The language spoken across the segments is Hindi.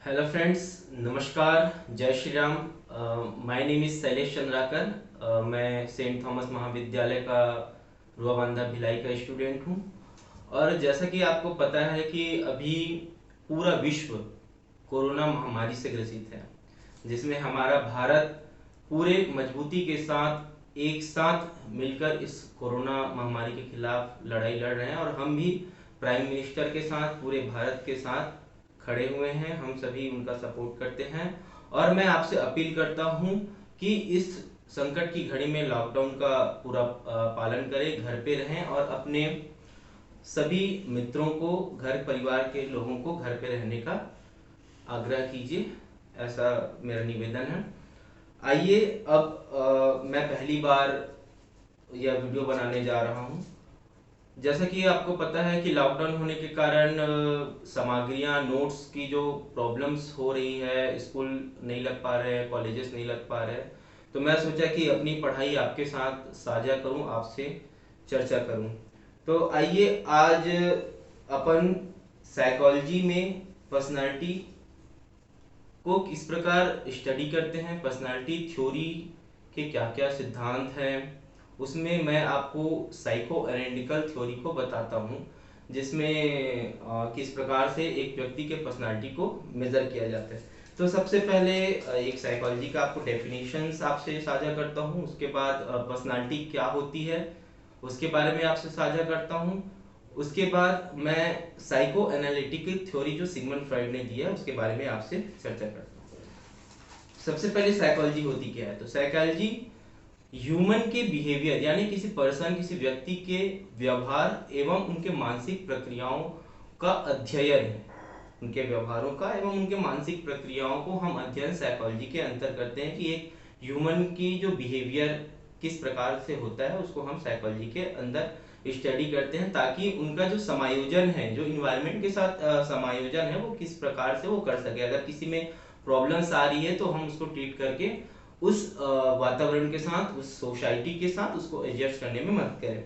हेलो फ्रेंड्स, नमस्कार, जय Shri Ram. My name is Shailesh Chandrakar. मैं सेंट थॉमस महाविद्यालय का रुआबांधा भिलाई का स्टूडेंट हूँ। और जैसा कि आपको पता है कि अभी पूरा विश्व कोरोना महामारी से ग्रसित है, जिसमें हमारा भारत पूरे मजबूती के साथ एक साथ मिलकर इस कोरोना महामारी के खिलाफ लड़ाई लड़ रहे हैं। और हम भी प्राइम मिनिस्टर के साथ पूरे भारत के साथ खड़े हुए हैं। हम सभी उनका सपोर्ट करते हैं। और मैं आपसे अपील करता हूं कि इस संकट की घड़ी में लॉकडाउन का पूरा पालन करें, घर पे रहें और अपने सभी मित्रों को, घर परिवार के लोगों को घर पे रहने का आग्रह कीजिए, ऐसा मेरा निवेदन है। आइए अब मैं पहली बार यह वीडियो बनाने जा रहा हूं। जैसा कि आपको पता है कि लॉकडाउन होने के कारण सामग्रियां, नोट्स की जो प्रॉब्लम्स हो रही है, स्कूल नहीं लग पा रहे हैं, कॉलेजेस नहीं लग पा रहे हैं, तो मैं सोचा कि अपनी पढ़ाई आपके साथ साझा करूं, आपसे चर्चा करूं। तो आइए आज अपन साइकोलॉजी में पर्सनालिटी को किस प्रकार स्टडी करते हैं, पर्सनालिटी थ्योरी के क्या क्या सिद्धांत हैं, उसमें मैं आपको साइको एनालिटिकल थ्योरी को बताता हूँ, जिसमें किस प्रकार से एक व्यक्ति के पर्सनालिटी को मेजर किया जाता है। तो सबसे पहले एक साइकोलॉजी का आपको डेफिनेशंस आपसे साझा करता हूँ। उसके बाद पर्सनालिटी क्या होती है उसके बारे में आपसे साझा करता हूँ। उसके बाद मैं साइको एनालिटिकल थ्योरी जो सिगमंड फ्रॉइड ने दी है उसके बारे में आपसे चर्चा करता हूँ। सबसे पहले साइकोलॉजी होती क्या है? तो साइकोलॉजी ह्यूमन के बिहेवियर यानी किसी पर्सन, किसी व्यक्ति के व्यवहार एवं उनके मानसिक प्रक्रियाओं का अध्ययन है। उनके व्यवहारों का एवं उनके मानसिक प्रक्रियाओं को हम अध्ययन साइकोलॉजी के अंतर करते हैं कि एक ह्यूमन की जो बिहेवियर किस प्रकार से होता है उसको हम साइकोलॉजी के अंदर स्टडी करते हैं, ताकि उनका जो समायोजन है, जो इन्वायरमेंट के साथ समायोजन है, वो किस प्रकार से वो कर सके। अगर किसी में प्रॉब्लम्स आ रही है तो हम उसको ट्रीट करके उस वातावरण के साथ, उस सोसाइटी के साथ उसको एडजस्ट करने में मदद करें।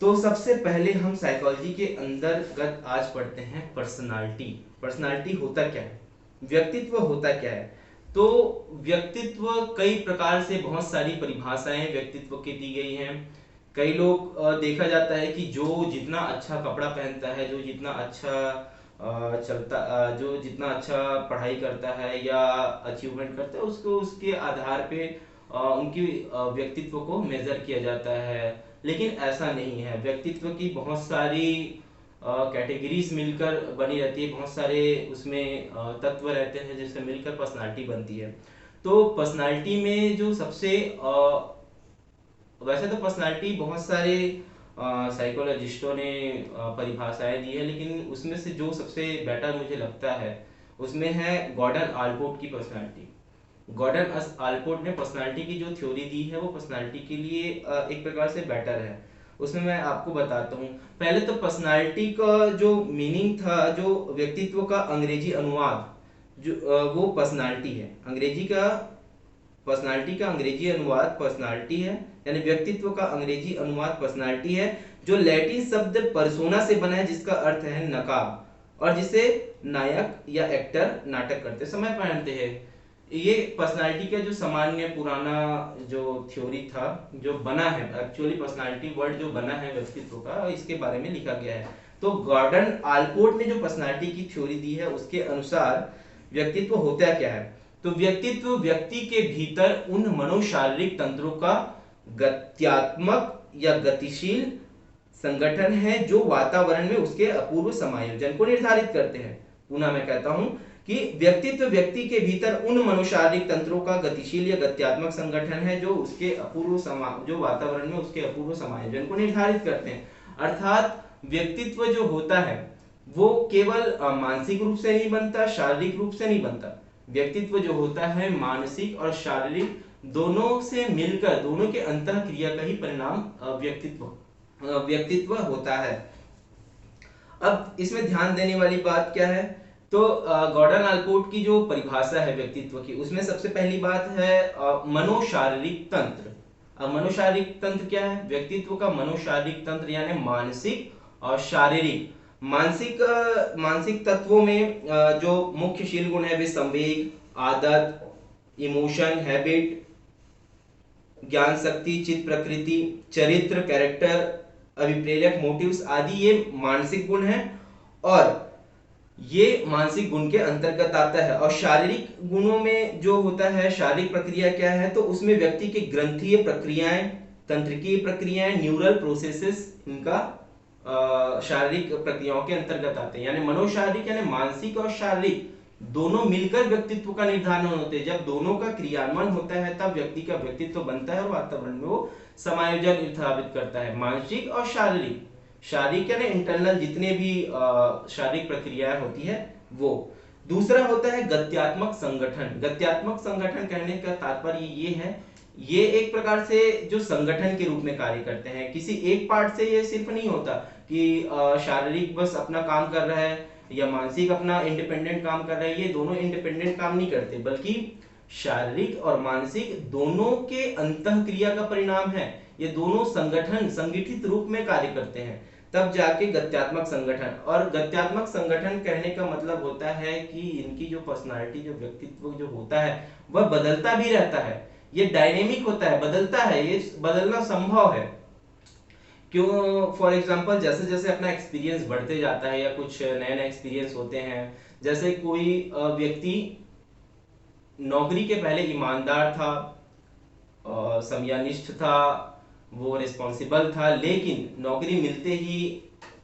तो सबसे पहले हम साइकोलॉजी के अंतर्गत आज पढ़ते हैं पर्सनालिटी। पर्सनालिटी होता क्या है, व्यक्तित्व होता क्या है? तो व्यक्तित्व कई प्रकार से, बहुत सारी परिभाषाएं व्यक्तित्व की दी गई हैं। कई लोग देखा जाता है कि जो जितना अच्छा कपड़ा पहनता है, जो जितना अच्छा जो जितना अच्छा पढ़ाई करता है या अचीवमेंट करता है, उसको उसके आधार पे उनकी व्यक्तित्व को मेजर किया जाता है। लेकिन ऐसा नहीं है। व्यक्तित्व की बहुत सारी कैटेगरीज मिलकर बनी रहती है, बहुत सारे उसमें तत्व रहते हैं जिससे मिलकर पर्सनालिटी बनती है। तो पर्सनालिटी में जो सबसे वैसे तो पर्सनालिटी बहुत सारे साइकोलॉजिस्टों ने परिभाषाएं दी है, लेकिन उसमें से जो सबसे बेटर मुझे लगता है उसमें है गॉर्डन आल्पोर्ट की पर्सनालिटी। गॉर्डन आल्पोर्ट ने पर्सनालिटी की जो थ्योरी दी है वो पर्सनालिटी के लिए एक प्रकार से बेटर है। उसमें मैं आपको बताता हूँ। पहले तो पर्सनालिटी का जो मीनिंग था, जो व्यक्तित्व का अंग्रेजी अनुवाद, जो वो पर्सनालिटी है। अंग्रेजी का पर्सनालिटी का अंग्रेजी अनुवाद पर्सनालिटी है, यानी व्यक्तित्व का अंग्रेजी अनुवाद पर्सनालिटी है, जो लैटिन शब्द पर्सोना से बना है, जिसका अर्थ है नकाब, और जिसे नायक या एक्टर नाटक करते समय पहनते हैं। ये पर्सनालिटी का जो सामान्य पुराना जो थ्योरी था, जो बना है, एक्चुअली पर्सनालिटी वर्ड जो बना है व्यक्तित्व का, इसके बारे में लिखा गया है। तो गॉर्डन आल्पोर्ट ने जो पर्सनालिटी की थ्योरी दी है उसके अनुसार व्यक्तित्व होता क्या है? तो व्यक्तित्व व्यक्ति के भीतर उन मनोशारीरिक तंत्रों का गत्यात्मक या गतिशील संगठन है जो वातावरण में उसके अपूर्व समायोजन को निर्धारित करते हैं। पुनः मैं कहता हूं कि व्यक्तित्व व्यक्ति के भीतर उन मनोशारीरिक तंत्रों का गतिशील या गत्यात्मक संगठन है जो उसके जो वातावरण में उसके अपूर्व समायोजन को निर्धारित करते हैं। अर्थात व्यक्तित्व जो होता है वो केवल मानसिक रूप से नहीं बनता, शारीरिक रूप से नहीं बनता। व्यक्तित्व जो होता है मानसिक और शारीरिक दोनों से मिलकर, दोनों के अंतः क्रिया का ही परिणाम व्यक्तित्व होता है। अब इसमें ध्यान देने वाली बात क्या है? तो गॉर्डन आल्पोर्ट की जो परिभाषा है व्यक्तित्व की, उसमें सबसे पहली बात है मनोशारीरिक तंत्र। अब मनोशारीरिक तंत्र क्या है? व्यक्तित्व का मनोशारीरिक तंत्र यानी मानसिक और शारीरिक मानसिक तत्वों में जो मुख्य शील गुण है वे संवेग, आदत, इमोशन, हैबिट, ज्ञान शक्ति, चित्त प्रकृति, चरित्र, कैरेक्टर, अभिप्रेरक, मोटिव्स आदि ये मानसिक गुण हैं और ये मानसिक गुण के अंतर्गत आता है। और शारीरिक गुणों में जो होता है, शारीरिक प्रक्रिया क्या है, तो उसमें व्यक्ति की ग्रंथीय प्रक्रियाएं, तंत्रिकीय प्रक्रियाएं, न्यूरल प्रोसेसेस इनका शारीरिक प्रक्रियाओं के अंतर्गत आते हैं। यानी मनोशारीरिक यानी मानसिक और शारीरिक दोनों मिलकर व्यक्तित्व का निर्धारण होते हैं। जब दोनों का क्रियान्वयन होता है तब व्यक्ति का व्यक्तित्व बनता है और वातावरण में वो समायोजन स्थापित करता है। मानसिक और शारीरिक, शारीरिक यानी इंटरनल जितने भी शारीरिक प्रक्रियाएं होती है वो। दूसरा होता है गत्यात्मक संगठन। गत्यात्मक संगठन कहने का तात्पर्य ये है, ये एक प्रकार से जो संगठन के रूप में कार्य करते हैं। किसी एक पार्ट से ये सिर्फ नहीं होता कि शारीरिक बस अपना काम कर रहा है या मानसिक अपना इंडिपेंडेंट काम कर रहा है, ये दोनों इंडिपेंडेंट काम नहीं करते, बल्कि शारीरिक और मानसिक दोनों के अंतःक्रिया का परिणाम है। ये दोनों संगठन संगठित रूप में कार्य करते हैं, तब जाके गत्यात्मक संगठन। और गत्यात्मक संगठन कहने का मतलब होता है कि इनकी जो पर्सनालिटी, जो व्यक्तित्व जो होता है वह बदलता भी रहता है। ये डायनेमिक होता है, बदलता है, ये बदलना संभव है। क्यों? फॉर एग्जाम्पल जैसे जैसे अपना एक्सपीरियंस बढ़ते जाता है या कुछ नए नए एक्सपीरियंस होते हैं, जैसे कोई व्यक्ति नौकरी के पहले ईमानदार था, समयानिष्ठ था, वो रिस्पॉन्सिबल था, लेकिन नौकरी मिलते ही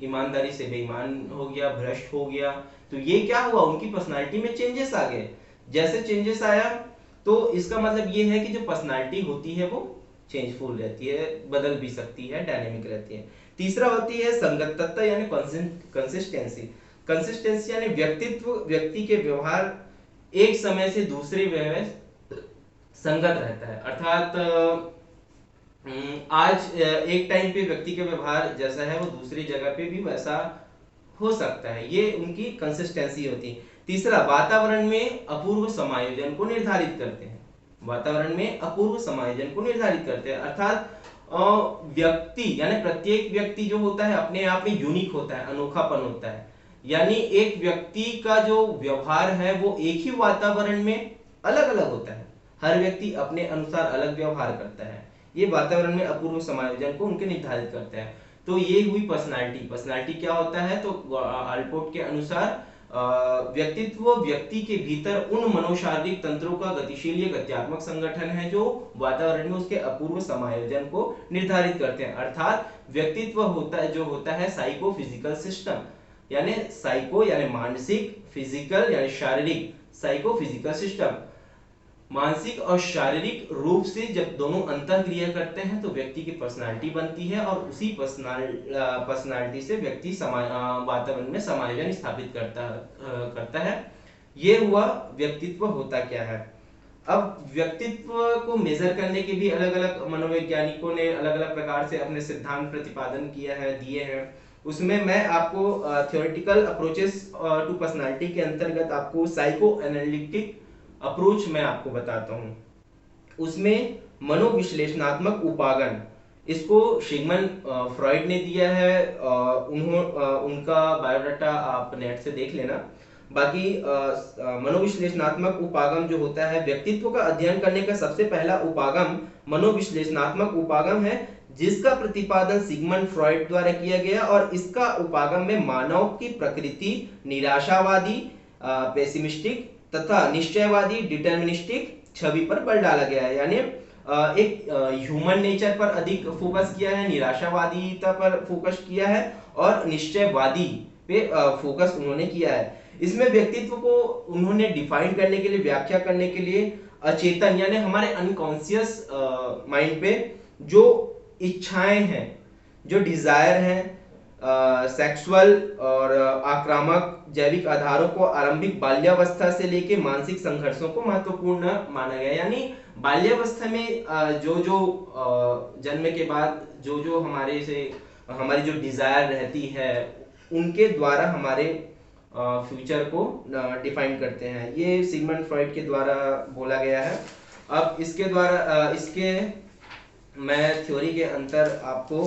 ईमानदारी से बेईमान हो गया, भ्रष्ट हो गया। तो ये क्या हुआ, उनकी पर्सनालिटी में चेंजेस आ गए। जैसे चेंजेस आया तो इसका मतलब ये है कि जो पर्सनालिटी होती है वो चेंजफुल रहती है, बदल भी सकती है, डायनेमिक रहती है। तीसरा होती है संगतता यानी कंसिस्टेंसी। कंसिस्टेंसी यानी व्यक्ति के व्यवहार एक समय से दूसरे में संगत रहता है। अर्थात आज एक टाइम पे व्यक्ति का व्यवहार जैसा है वो दूसरी जगह पे भी वैसा हो सकता है, ये उनकी कंसिस्टेंसी होती है। तीसरा, वातावरण में अपूर्व समायोजन को निर्धारित करते हैं। वातावरण में अपूर्व समायोजन को निर्धारित करते हैं, अर्थात व्यक्ति यानी प्रत्येक व्यक्ति जो होता है अपने आप में यूनिक होता है, अनोखापन होता है। यानी एक व्यक्ति का जो व्यवहार है वो एक ही वातावरण में अलग अलग होता है, हर व्यक्ति अपने अनुसार अलग व्यवहार करता है। ये वातावरण में अपूर्व समायोजन को उनके निर्धारित करते हैं। तो ये हुई पर्सनालिटी। पर्सनालिटी क्या होता है, तो आल्पोर्ट के अनुसार व्यक्तित्व व्यक्ति के भीतर उन मनोशारीरिक तंत्रों का गतिशील या गत्यात्मक संगठन है जो वातावरण में उसके अपूर्व समायोजन को निर्धारित करते हैं। अर्थात व्यक्तित्व होता है जो होता है साइको फिजिकल सिस्टम, यानी साइको यानी मानसिक, फिजिकल यानी शारीरिक, साइको फिजिकल सिस्टम। मानसिक और शारीरिक रूप से जब दोनों अंतःक्रिया करते हैं तो व्यक्ति की पर्सनालिटी बनती है और उसी पर्सनालिटी से व्यक्ति वातावरण में समायोजन स्थापित करता है। ये हुआ व्यक्तित्व होता क्या है। अब व्यक्तित्व को मेजर करने के भी अलग अलग मनोवैज्ञानिकों ने अलग अलग प्रकार से अपने सिद्धांत प्रतिपादन किया है, दिए हैं। उसमें मैं आपको थ्योरेटिकल अप्रोचेस टू पर्सनालिटी के अंतर्गत आपको साइको एनालिटिक अप्रोच मैं आपको बताता हूं। उसमें मनोविश्लेषणात्मक उपागम, इसको सिगमंड फ्रॉइड ने दिया है। उनका बायोडाटा आप नेट से देख लेना। बाकी मनोविश्लेषणात्मक उपागम जो होता है, व्यक्तित्व का अध्ययन करने का सबसे पहला उपागम मनोविश्लेषणात्मक उपागम है, जिसका प्रतिपादन सिगमंड फ्रॉइड द्वारा किया गया। और इसका उपागम में मानव की प्रकृति निराशावादी पेसिमिस्टिक तथा निश्चयवादी डिटर्मिनिस्टिक छवि पर बल डाला गया है। यानी एक ह्यूमन नेचर पर अधिक फोकस किया है, निराशावादीता पर फोकस किया है और निश्चयवादी पे फोकस उन्होंने किया है। इसमें व्यक्तित्व को उन्होंने डिफाइन करने के लिए, व्याख्या करने के लिए अचेतन यानी हमारे अनकॉन्शियस माइंड पे जो इच्छाएं हैं, जो डिजायर हैं, सेक्सुअल और आक्रामक जैविक आधारों को आरंभिक बाल्यावस्था से लेकर मानसिक संघर्षों को महत्वपूर्ण माना गया। यानी बाल्यावस्था में जो जो जन्म के बाद जो जो हमारी जो डिजायर रहती है उनके द्वारा हमारे फ्यूचर को डिफाइन करते हैं। ये सिगमंड फ्रॉइड के द्वारा बोला गया है। अब इसके द्वारा इसके मैं थ्योरी के अंतर आपको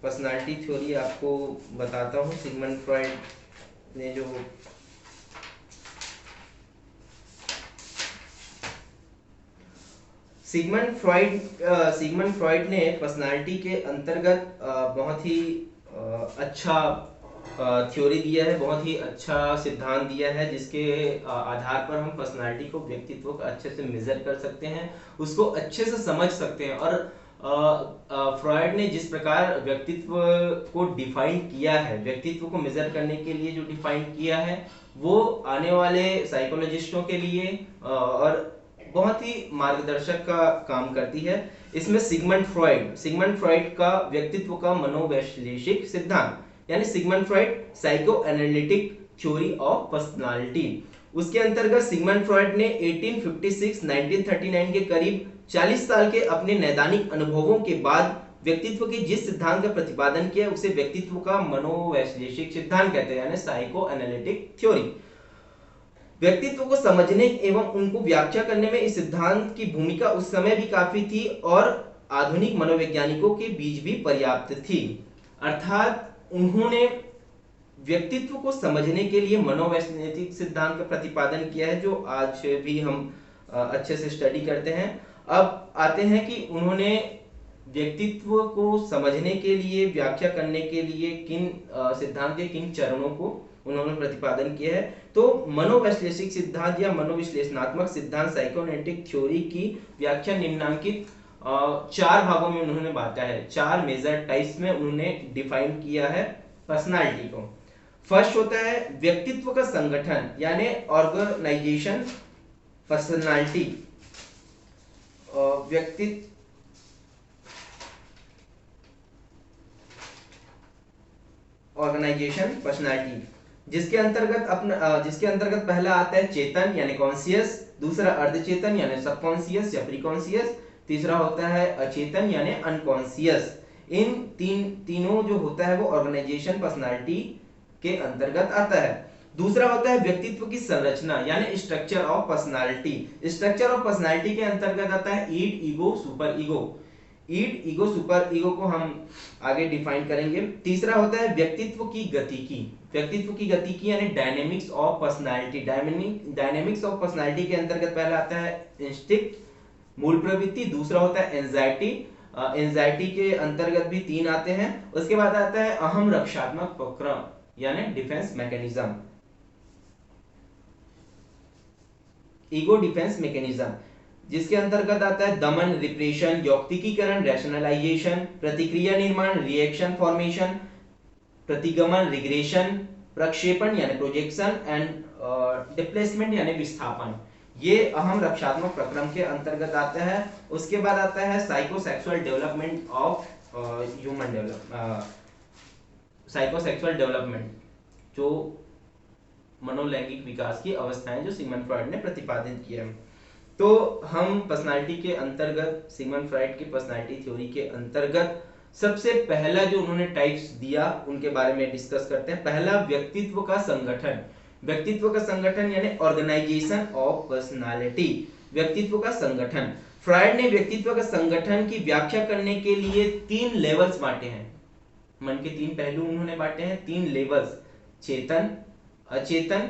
पर्सनालिटी थ्योरी आपको बताता हूँ। सिगमंड फ्रॉइड ने जो सिगमंड फ्रॉइड ने पर्सनालिटी के अंतर्गत बहुत ही अच्छा थ्योरी दिया है, बहुत ही अच्छा सिद्धांत दिया है, जिसके आधार पर हम पर्सनालिटी को, व्यक्तित्व को अच्छे से मेजर कर सकते हैं, उसको अच्छे से समझ सकते हैं। और फ्रॉइड ने जिस प्रकार व्यक्तित्व को डिफाइन किया है, व्यक्तित्व को मेजर करने के लिए जो डिफाइन किया है, वो आने वाले साइकोलॉजिस्टों के लिए और बहुत ही मार्गदर्शक का काम करती है। इसमें सिगमंड फ्रॉइड का व्यक्तित्व का मनोवैश्लेषिक सिद्धांत, यानी Sigmund Freud psycho analytic theory of personality, उसके अंतर्गत सिगमंड फ्रॉइड ने 1856-1939 के करीब 40 साल के अपने नैदानिक अनुभवों के बाद व्यक्तित्व के जिस सिद्धांत का प्रतिपादन किया उसे व्यक्तित्व का मनोवैश्लेषिक सिद्धांत कहते हैं, यानी साइको एनालिटिक थ्योरी। व्यक्तित्व को समझने एवं उनको व्याख्या करने में इस सिद्धांत की भूमिका उस समय भी काफी थी और आधुनिक मनोवैज्ञानिकों के बीच भी पर्याप्त थी। अर्थात उन्होंने व्यक्तित्व को समझने के लिए मनोवैज्ञानिक सिद्धांत का प्रतिपादन किया है, जो आज भी हम अच्छे से स्टडी करते हैं। अब आते हैं कि उन्होंने व्यक्तित्व को समझने के लिए, व्याख्या करने के लिए किन सिद्धांत के किन चरणों को उन्होंने प्रतिपादन किया है। तो मनोवैश्लेषिक सिद्धांत या मनोविश्लेषणात्मक सिद्धांत साइकोएनालिटिक थ्योरी की व्याख्या निम्नलिखित 4 भागों में उन्होंने बांटा है। 4 मेजर टाइप्स में उन्होंने डिफाइन किया है पर्सनालिटी को। फर्स्ट होता है व्यक्तित्व का संगठन, यानी ऑर्गेनाइजेशन पर्सनालिटी। व्यक्तित्व ऑर्गेनाइजेशन पर्सनालिटी, जिसके अंतर्गत पहला आता है चेतन यानी कॉन्शियस, दूसरा अर्धचेतन यानी सबकॉन्शियस या प्रीकॉन्शियस, तीसरा होता है अचेतन यानी अनकॉन्शियस। इन तीनों जो होता है वो ऑर्गेनाइजेशन पर्सनालिटी के अंतर्गत आता है। दूसरा होता है व्यक्तित्व की संरचना यानी structure of personality. Structure of personality के अंतर्गत आता है id, ego, super ego. Id, ego, super ego को हम आगे डिफाइन करेंगे। तीसरा होता है व्यक्तित्व की गतिकी यानी dynamics of personality. Dynamics of personality के अंतर्गत पहला आता है इंस्टिंक्ट, मूल प्रवृत्ति। दूसरा होता है एंजाइटी। एंजाइटी के अंतर्गत भी 3 आते हैं। उसके बाद आता है अहम रक्षात्मक प्रक्रम यानी defence mechanism, ego defence mechanism, जिसके अंतर्गत आता है दमन, रिप्रेशन, यौक्तिकीकरण, रैशनलाइजेशन, प्रतिक्रिया निर्माण, रिएक्शन फॉर्मेशन, प्रतिगमन, रिग्रेशन, प्रक्षेपण यानी प्रोजेक्शन एंड डिस्प्लेसमेंट यानी विस्थापन। ये अहम रक्षात्मक प्रक्रम के अंतर्गत आता है। उसके बाद आता है psychosexual development of psychosexual development, जो मनोलैंगिक विकास की अवस्थाएं जो सिगमंड फ्रॉइड ने प्रतिपादित किया। तो हम पर्सनालिटी के अंतर्गत, सिगमंड फ्रॉइड की पर्सनालिटी थ्योरी के अंतर्गत सबसे पहला जो उन्होंने टाइप्स दिया उनके बारे में डिस्कस करते हैं। पहला व्यक्तित्व का संगठन। व्यक्तित्व का संगठन यानी ऑर्गेनाइजेशन ऑफ पर्सनालिटी, व्यक्तित्व का संगठन। फ्रॉइड ने व्यक्तित्व का संगठन की व्याख्या करने के लिए 3 लेवल्स बांटे हैं। मन के 3 पहलू उन्होंने बांटे हैं, 3 लेवल्स, चेतन, अचेतन,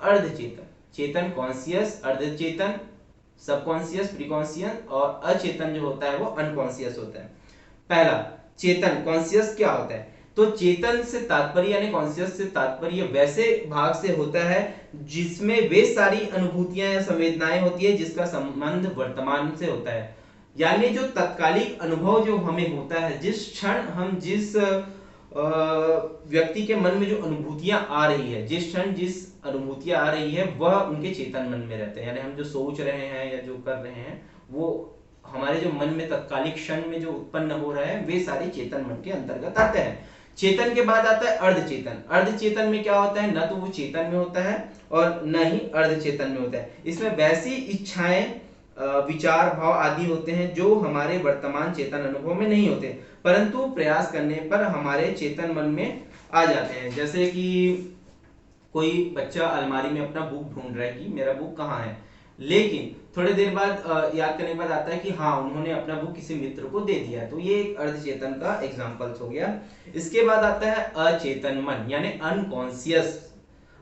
अर्धचेतन। चेतन कॉन्शियस, अर्धचेतन सबकॉन्शियस, प्रीकॉन्शियस, और अचेतन जो होता है वो अनकॉन्शियस होता है। पहला चेतन कॉन्शियस क्या होता है? तो चेतन से तात्पर्य यानी कॉन्शियस से तात्पर्य वैसे भाग से होता है जिसमें वे सारी अनुभूतियां या संवेदनाएं होती है जिसका संबंध वर्तमान से होता है। यानी जो तत्कालिक अनुभव जो हमें होता है, जिस क्षण हम जिस व्यक्ति के मन में जो अनुभूतियां आ रही है, जिस क्षण जिस अनुभूतियां आ रही है वह उनके चेतन मन में रहते हैं। यानी हम जो सोच रहे हैं या जो कर रहे हैं वो हमारे जो मन में तत्कालिक क्षण में जो उत्पन्न हो रहा है वे सारे चेतन मन के अंतर्गत आते हैं। चेतन के बाद आता है अर्धचेतन। अर्धचेतन में क्या होता है? न तो वो चेतन में होता है और न ही अर्धचेतन में होता है। इसमें वैसी इच्छाएं, विचार, भाव आदि होते हैं जो हमारे वर्तमान चेतन अनुभव में नहीं होते, परंतु प्रयास करने पर हमारे चेतन मन में आ जाते हैं। जैसे कि कोई बच्चा अलमारी में अपना बुक ढूंढ रहा है कि मेरा बुक कहाँ है, लेकिन थोड़ी देर बाद याद करने के बाद आता है कि हाँ उन्होंने अपना बुक किसी मित्र को दे दिया, तो ये एक अर्धचेतन का एग्जाम्पल्स हो गया। इसके बाद आता है अचेतन मन यानी अनकॉन्शियस।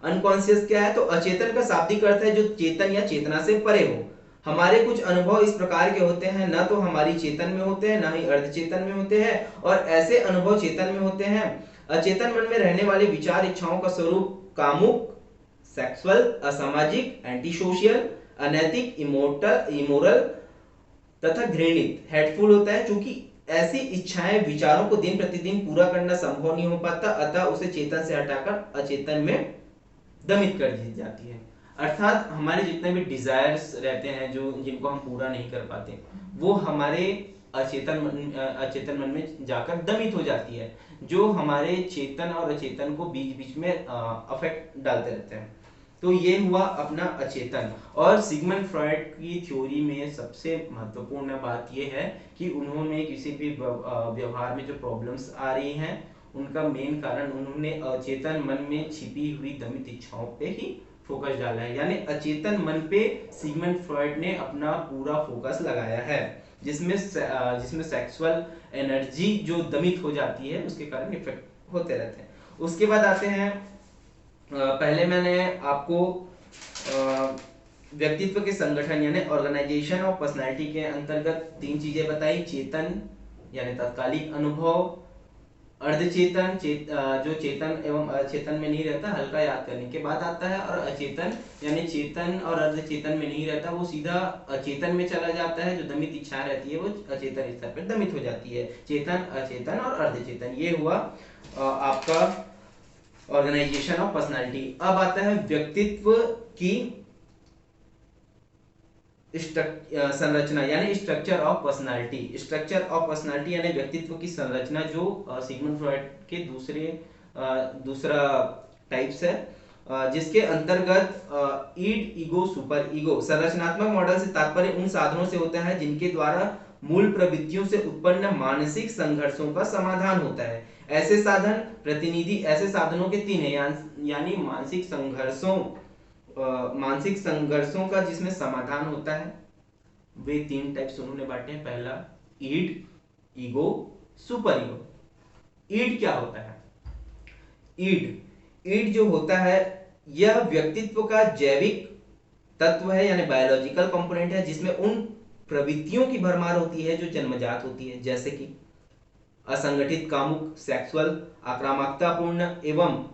अनकॉन्शियस क्या है? तो अचेतन का शाब्दिक अर्थ है जो चेतन या चेतना से परे हो। हमारे कुछ अनुभव इस प्रकार के होते हैं, न तो हमारी चेतन में होते हैं, न ही अर्धचेतन में होते हैं, और ऐसे अनुभव चेतन में होते हैं। अचेतन मन में रहने वाले विचार इच्छाओं का स्वरूप कामुक, सेक्सुअल, असामाजिक, एंटी सोशल, अनैतिक, इमोरल तथा घृणित, हेटफुल होता है। क्योंकि ऐसी इच्छाएं विचारों को दिन प्रतिदिन पूरा करना संभव नहीं हो पाता, अतः उसे चेतन से हटाकर अचेतन में दमित कर दी जाती है। अर्थात हमारे जितने भी डिजायर्स रहते हैं जो जिनको हम पूरा नहीं कर पाते, वो हमारे अचेतन मन में जाकर दमित हो जाती है, जो हमारे चेतन और अचेतन को बीच बीच में अफेक्ट डालते रहते हैं। तो ये हुआ अपना अचेतन। और सिगमंड फ्रॉइड की थ्योरी में सबसे महत्वपूर्ण बात यह है कि उन्होंने किसी भी व्यवहार में जो प्रॉब्लम्स आ रही हैं उनका मेन कारण उन्होंने अचेतन मन में छिपी हुई दमित इच्छाओं पे ही फोकस डाला है। यानी अचेतन मन पे सिगमंड फ्रॉइड ने अपना पूरा फोकस लगाया है, जिसमें सेक्सुअल एनर्जी जो दमित हो जाती है उसके कारण इफेक्ट होते रहते हैं। उसके बाद आते हैं, पहले मैंने आपको व्यक्तित्व के संगठन यानी ऑर्गेनाइजेशन ऑफ पर्सनालिटी के अंतर्गत 3 चीजें बताई। चेतन यानी तात्कालिक अनुभव, अर्धचेतन जो चेतन एवं अचेतन में नहीं रहता, हल्का याद करने के बाद आता है, और अचेतन यानी चेतन और अर्धचेतन में नहीं रहता, वो सीधा अचेतन में चला जाता है। जो दमित इच्छा रहती है वो अचेतन स्तर पर दमित हो जाती है। चेतन, अचेतन और अर्धचेतन, ये हुआ आपका ऑर्गेनाइजेशन ऑफ पर्सनालिटी। अब आता है व्यक्तित्व की संरचना यानी structure of personality. Structure of personality यानी व्यक्तित्व की संरचना, जो सिगमंड फ्रॉइड के दूसरा टाइप्स है, जिसके अंतर्गत ईड, ईगो, सुपर ईगो। संरचनात्मक मॉडल से तात्पर्य उन साधनों से होता है जिनके द्वारा मूल प्रवृत्तियों से उत्पन्न मानसिक संघर्षों का समाधान होता है। ऐसे साधन प्रतिनिधि ऐसे साधनों के 3 हैं, यानी मानसिक संघर्षों का जिसमें समाधान होता है, वे 3 टाइप्स उन्होंने बांटे हैं। पहला ईड, ईगो, सुपर ईगो। ईड क्या होता है? ईड जो होता है यह व्यक्तित्व का जैविक तत्व है यानी बायोलॉजिकल कंपोनेंट है, जिसमें उन प्रवृत्तियों की भरमार होती है जो जन्मजात होती है, जैसे कि असंगठित, कामुक, सेक्सुअल, आक्रामकतापूर्ण एवं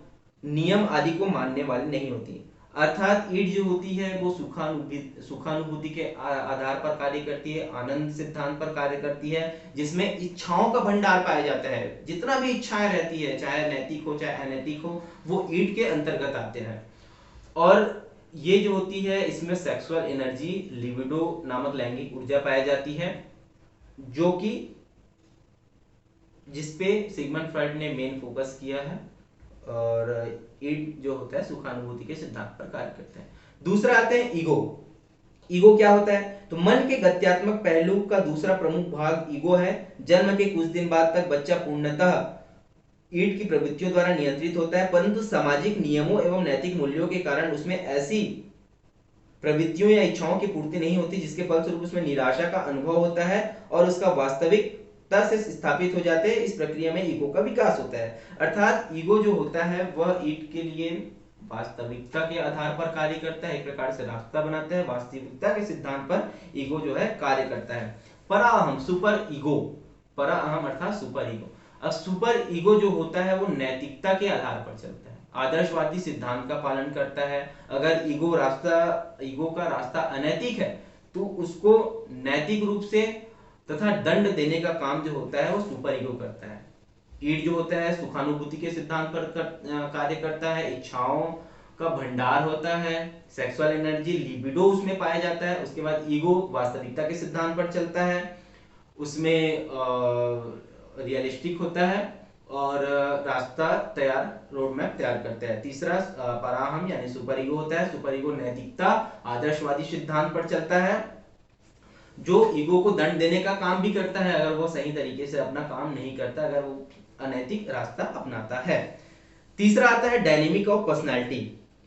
नियम आदि को मानने वाली नहीं होती। अर्थात ईड जो होती है वो सुखानुभूति के आधार पर कार्य करती है, आनंद सिद्धांत पर कार्य करती है, जिसमें इच्छाओं का भंडार पाया जाता है। जितना भी इच्छाएं रहती है, चाहे नैतिक हो चाहे अनैतिक हो, वो ईड के अंतर्गत आते हैं। और ये जो होती है इसमें सेक्सुअल एनर्जी, लिबिडो नामक लैंगिक ऊर्जा पाई जाती है, जो कि जिसपे सिगमंड फ्रॉइड ने मेन फोकस किया है। और ईड जो होता है सुखानुभूति के सिद्धांत पर कार्य करते हैं। दूसरा आते हैं ईगो। ईगो क्या होता है? तो मन के गत्यात्मक पहलू का दूसरा प्रमुख भाग ईगो है। जन्म के कुछ दिन बाद तक बच्चा पूर्णतः ईड की प्रवृत्तियों द्वारा नियंत्रित होता है, परंतु सामाजिक नियमों एवं नैतिक मूल्यों के कारण उसमें ऐसी प्रवृत्तियों या इच्छाओं की पूर्ति नहीं होती, जिसके फलस्वरूप उसमें निराशा का अनुभव होता है और उसका वास्तविकता से स्थापित हो जाते हैं। इस प्रक्रिया में ईगो का विकास होता है। अर्थात ईगो जो होता है वह ईड के लिए वास्तविकता के आधार पर कार्य करता है, एक प्रकार से रास्ता बनाता है। वास्तविकता के सिद्धांत पर ईगो जो है कार्य करता है। पराअहम, सुपर ईगो, पराअहम अर्थात सुपर ईगो। अब सुपर ईगो जो होता है वो नैतिकता के आधार पर चलता है, आदर्शवादी सिद्धांत का पालन करता है। अगर ईगो का रास्ता अनैतिक है तो उसको नैतिक रूप से तथा दंड देने का काम जो होता है वो सुपर ईगो करता है। ईड जो होता है सुखानुभूति के सिद्धांत पर कार्य करता है, इच्छाओं का भंडार होता है, सेक्सुअल एनर्जी, लिबिडो उसमें पाया जाता है। उसके बाद ईगो वास्तविकता के सिद्धांत पर चलता है, उसमें रियलिस्टिक होता है और रास्ता तैयार, रोड मैप तैयार करता है। तीसरा पराहम यानी सुपर ईगो होता है। सुपर ईगो नैतिकता, आदर्शवादी सिद्धांत पर चलता है, जो ईगो को दंड देने का काम भी करता है अगर वो सही तरीके से अपना काम नहीं करता, अगर वो अनैतिक रास्ता अपनाता है। तीसरा आता है डायनेमिक ऑफ पर्सनालिटी।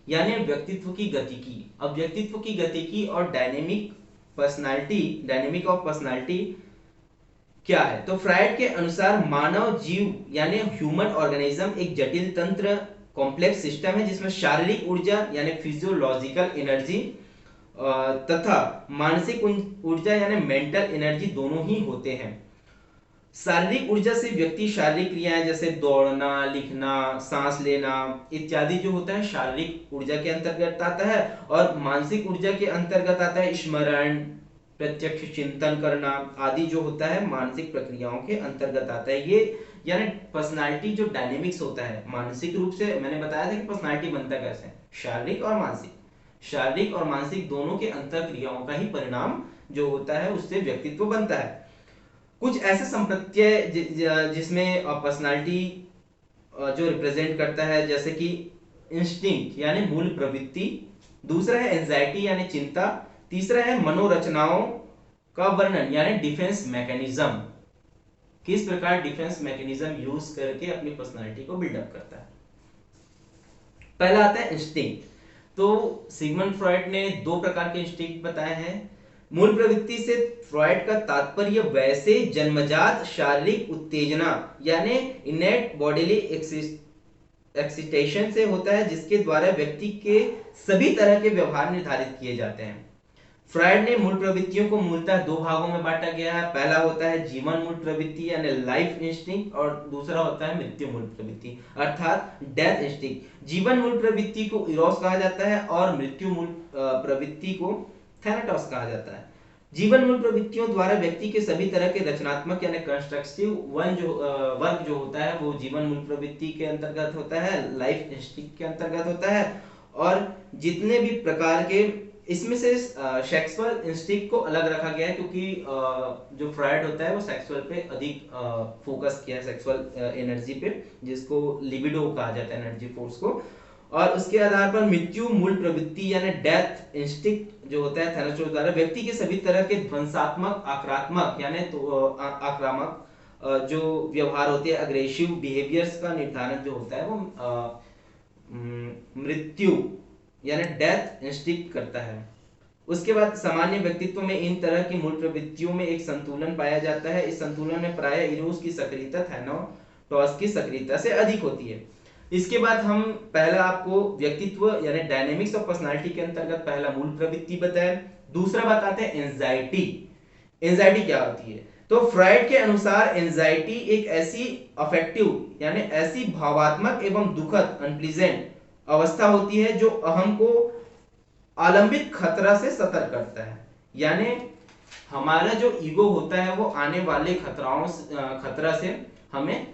यानी व्यक्तित्व की गतिकी। अब व्यक्तित्व की गतिकी और डायनेमिक ऑफ पर्सनालिटी क्या है? तो फ्रायड के अनुसार मानव जीव यानी ह्यूमन ऑर्गेनिज्म एक जटिल तंत्र, कॉम्प्लेक्स सिस्टम है जिसमें शारीरिक ऊर्जा यानी फिजियोलॉजिकल एनर्जी तथा मानसिक ऊर्जा यानी मेंटल एनर्जी दोनों ही होते हैं। शारीरिक ऊर्जा से व्यक्ति शारीरिक क्रियाएं जैसे दौड़ना, लिखना, सांस लेना इत्यादि जो होता है शारीरिक ऊर्जा के अंतर्गत आता है, और मानसिक ऊर्जा के अंतर्गत आता है स्मरण, प्रत्यक्ष चिंतन करना आदि जो होता है मानसिक प्रक्रियाओं के अंतर्गत आता है। ये यानी पर्सनालिटी जो डायनेमिक्स होता है मानसिक रूप से, मैंने बताया था कि पर्सनालिटी बनता कैसे, शारीरिक और मानसिक दोनों के अंतर क्रियाओं का ही परिणाम जो होता है उससे व्यक्तित्व बनता है। कुछ ऐसे संप्रत्यय जिसमें पर्सनालिटी जो रिप्रेजेंट करता है, जैसे कि इंस्टिंक्ट यानी मूल प्रवृत्ति, दूसरा है एंजाइटी यानी चिंता, तीसरा है मनोरचनाओं का वर्णन यानी डिफेंस मैकेनिज्म, किस प्रकार डिफेंस मैकेनिज्म यूज करके अपनी पर्सनालिटी को बिल्डअप करता है। पहला आता है इंस्टिंक्ट। तो सिगमंड फ्रॉइड ने दो प्रकार के इंस्टिंक्ट बताए हैं। मूल प्रवृत्ति से फ्रॉइड का तात्पर्य वैसे जन्मजात शारीरिक उत्तेजना यानी इनेट बॉडीली एक्सिटेशन से होता है जिसके द्वारा व्यक्ति के सभी तरह के व्यवहार निर्धारित किए जाते हैं। फ्रायड ने मूल प्रवृत्तियों को मूलतः दो भागों में बांटा गया है। पहला होता है जीवन मूल प्रवृत्ति यानी लाइफ इंस्टिंक्ट, और दूसरा होता है मृत्यु मूल प्रवृत्ति अर्थात डेथ इंस्टिंक्ट। जीवन मूल प्रवृत्ति को इरोस कहा जाता है और मृत्यु मूल प्रवृत्ति को थैनाटोस कहा जाता है। जीवन मूल प्रवृत्तियों द्वारा व्यक्ति के सभी तरह के रचनात्मक यानी कंस्ट्रक्टिव वर्क जो होता है वो जीवन मूल प्रवृत्ति के अंतर्गत होता है, लाइफ इंस्टिंक्ट के अंतर्गत होता है। और जितने भी प्रकार के इसमें से सेक्सुअल इंस्टिंक्ट को अलग रखा गया है क्योंकि जो फ्रायड होता है वो सेक्सुअल पे अधिक फोकस किया है, सेक्सुअल एनर्जी पे, जिसको लिबिडो कहा जाता है, एनर्जी फोर्स को। और उसके आधार पर मृत्यु मूल प्रवृत्ति यानी डेथ इंस्टिंक्ट जो होता है थैलेमस द्वारा व्यक्ति के सभी तरह के ध्वंसात्मक, आक्रामक यानी तो आक्रामक जो व्यवहार होते हैं, अग्रेसिव बिहेवियर्स का निर्धारण जो होता है वो मृत्यु यानी डेथ इंस्टिंक्ट करता है। उसके बाद सामान्य व्यक्तित्व में इन तरह की मूल प्रवृत्तियों में एक संतुलन पाया जाता है। इस संतुलन में प्रायः इरोस की सक्रियता थैनाटोस की सक्रियता से अधिक होती है। इसके बाद हम पहला आपको व्यक्तित्व यानी डायनेमिक्स ऑफ पर्सनालिटी के अंतर्गत पहला मूल प्रवृत्ति बताया। दूसरा बताते हैं एंजाइटी। एंजाइटी क्या होती है? तो फ्रायड के अनुसार एंजाइटी एक ऐसी अफेक्टिव यानी ऐसी भावात्मक एवं दुखद अनप्लीजेंट अवस्था होती है जो अहम को आलंबित खतरा से सतर्क करता है। यानी हमारा जो ईगो होता है वो आने वाले खतरा से हमें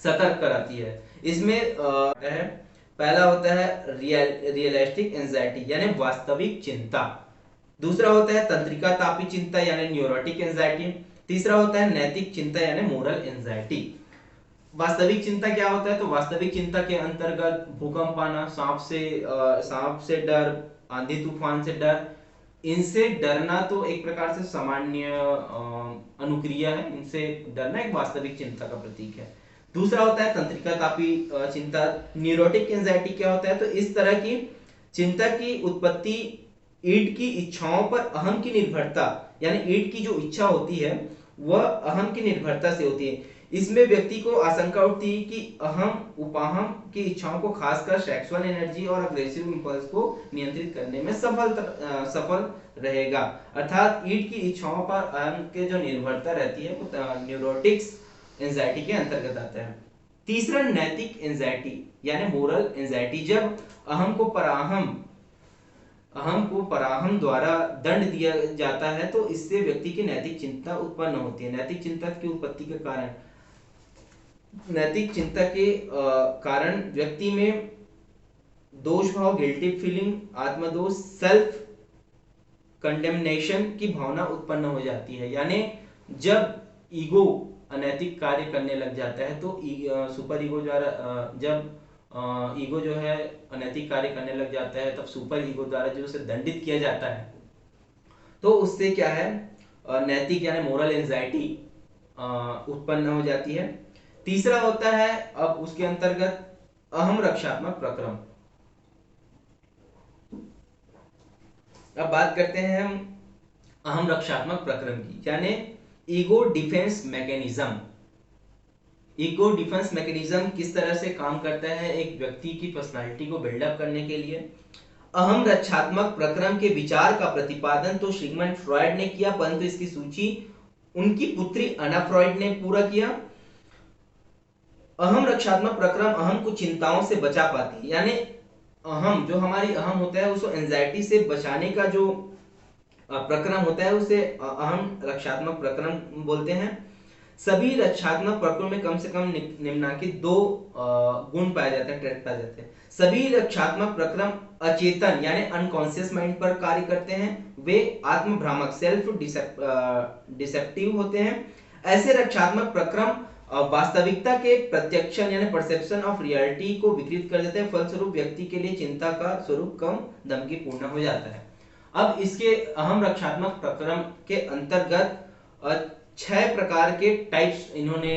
सतर्क कराती है। इसमें पहला होता है रियलिस्टिक एंजाइटी यानी वास्तविक चिंता, दूसरा होता है तंत्रिका तापी चिंता यानी न्यूरोटिक एंजाइटी, तीसरा होता है नैतिक चिंता यानी मोरल एंजाइटी। वास्तविक चिंता क्या होता है? तो वास्तविक चिंता के अंतर्गत भूकंप आना, सांप से डर, आंधी तूफान से डर, इनसे डरना तो एक प्रकार से सामान्य अनुक्रिया है, इनसे डरना एक वास्तविक चिंता का प्रतीक है। दूसरा होता है तंत्रिका तापी चिंता, न्यूरोटिक एंजाइटी क्या होता है? तो इस तरह की चिंता की उत्पत्ति ईड की इच्छाओं पर अहम की निर्भरता यानी ईड की जो इच्छा होती है वह अहम की निर्भरता से होती है। इसमें व्यक्ति को आशंका उठती है कि अहम उपाहम की इच्छाओं को खासकर सेक्सुअल एनर्जी और अग्रेसिव इंपल्स को नियंत्रित करने में सफल रहेगा। अर्थात ईड की इच्छाओं पर अहम के जो निर्भरता रहती है वो न्यूरोटिक्स एंजाइटी के अंतर्गत आता है। तीसरा नैतिक एंजाइटी यानी मोरल एंजाइटी, जब अहम को पराहम द्वारा दंड दिया जाता है तो इससे व्यक्ति की नैतिक चिंता उत्पन्न होती है। नैतिक चिंता की उत्पत्ति के कारण, नैतिक चिंता के कारण व्यक्ति में दोष भाव, गिल्टी फीलिंग, आत्मदोष, सेल्फ कंडेमनेशन की भावना उत्पन्न हो जाती है। यानी जब ईगो अनैतिक कार्य करने लग जाता है तो सुपर ईगो द्वारा जब ईगो जो है अनैतिक कार्य करने लग जाता है तब सुपर ईगो द्वारा जो उसे दंडित किया जाता है तो उससे क्या है नैतिक यानी मोरल एंजाइटी उत्पन्न हो जाती है। तीसरा होता है अब उसके अंतर्गत अहम रक्षात्मक प्रक्रम। अब बात करते हैं हम अहम रक्षात्मक प्रक्रम की, यानी ego defence mechanism. Ego defence mechanism किस तरह से काम करता है एक व्यक्ति की पर्सनालिटी को बिल्डअप करने के लिए। अहम रक्षात्मक प्रक्रम के विचार का प्रतिपादन तो सिगमंड फ्रॉयड ने किया, परंतु इसकी सूची उनकी पुत्री अना फ्रॉयड ने पूरा किया। अहम रक्षात्मक प्रक्रम अहम को चिंताओं से बचा पाती है, यानी अहम जो हमारी अहम होता है उसको एंजाइटी से बचाने का जो प्रक्रम होता है उसे अहम रक्षात्मक प्रक्रम बोलते हैं। सभी रक्षात्मक प्रक्रम में कम से कम निम्नलिखित दो गुण पाए जाते हैं, ट्रेट पाए जाते हैं। सभी रक्षात्मक प्रक्रम अचेतन यानी अनकॉन्शियस माइंड पर कार्य करते हैं। वे आत्मभ्रामक सेल्फ डिसेप्टिव होते हैं। ऐसे रक्षात्मक प्रक्रम वास्तविकता के प्रत्यक्षण यानी परसेप्शन ऑफ रियलिटी को विकृत कर देते हैं। फलस्वरूप व्यक्ति के लिए चिंता का स्वरूप कम धमकीपूर्ण हो जाता है। अब इसके अहम रक्षात्मक प्रक्रम के अंतर्गत 6 प्रकार के टाइप्स इन्होंने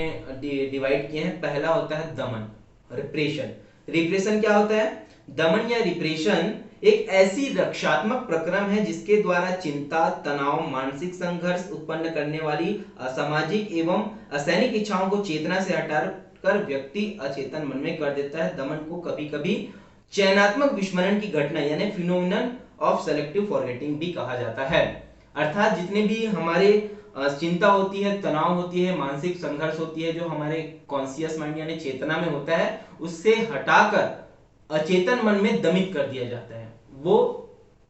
डिवाइड किए हैं। पहला होता है दमन, रिप्रेशन। रिप्रेशन क्या होता है? दमन या रिप्रेशन एक ऐसी रक्षात्मक प्रक्रम है जिसके द्वारा चिंता, तनाव, मानसिक संघर्ष उत्पन्न करने वाली असामाजिक एवं असैनिक इच्छाओं को चेतना से हटाकर व्यक्ति अचेतन मन में कर देता है। दमन को कभी कभी चयनात्मक विस्मरण की घटना यानी फिनोमिनन ऑफ सेलेक्टिव फॉरगेटिंग भी कहा जाता है। अर्थात जितने भी हमारे चिंता होती है, तनाव होती है, मानसिक संघर्ष होती है, जो हमारे कॉन्शियस माइंड यानी चेतना में होता है, उससे हटाकर अचेतन मन में दमित कर दिया जाता है, वो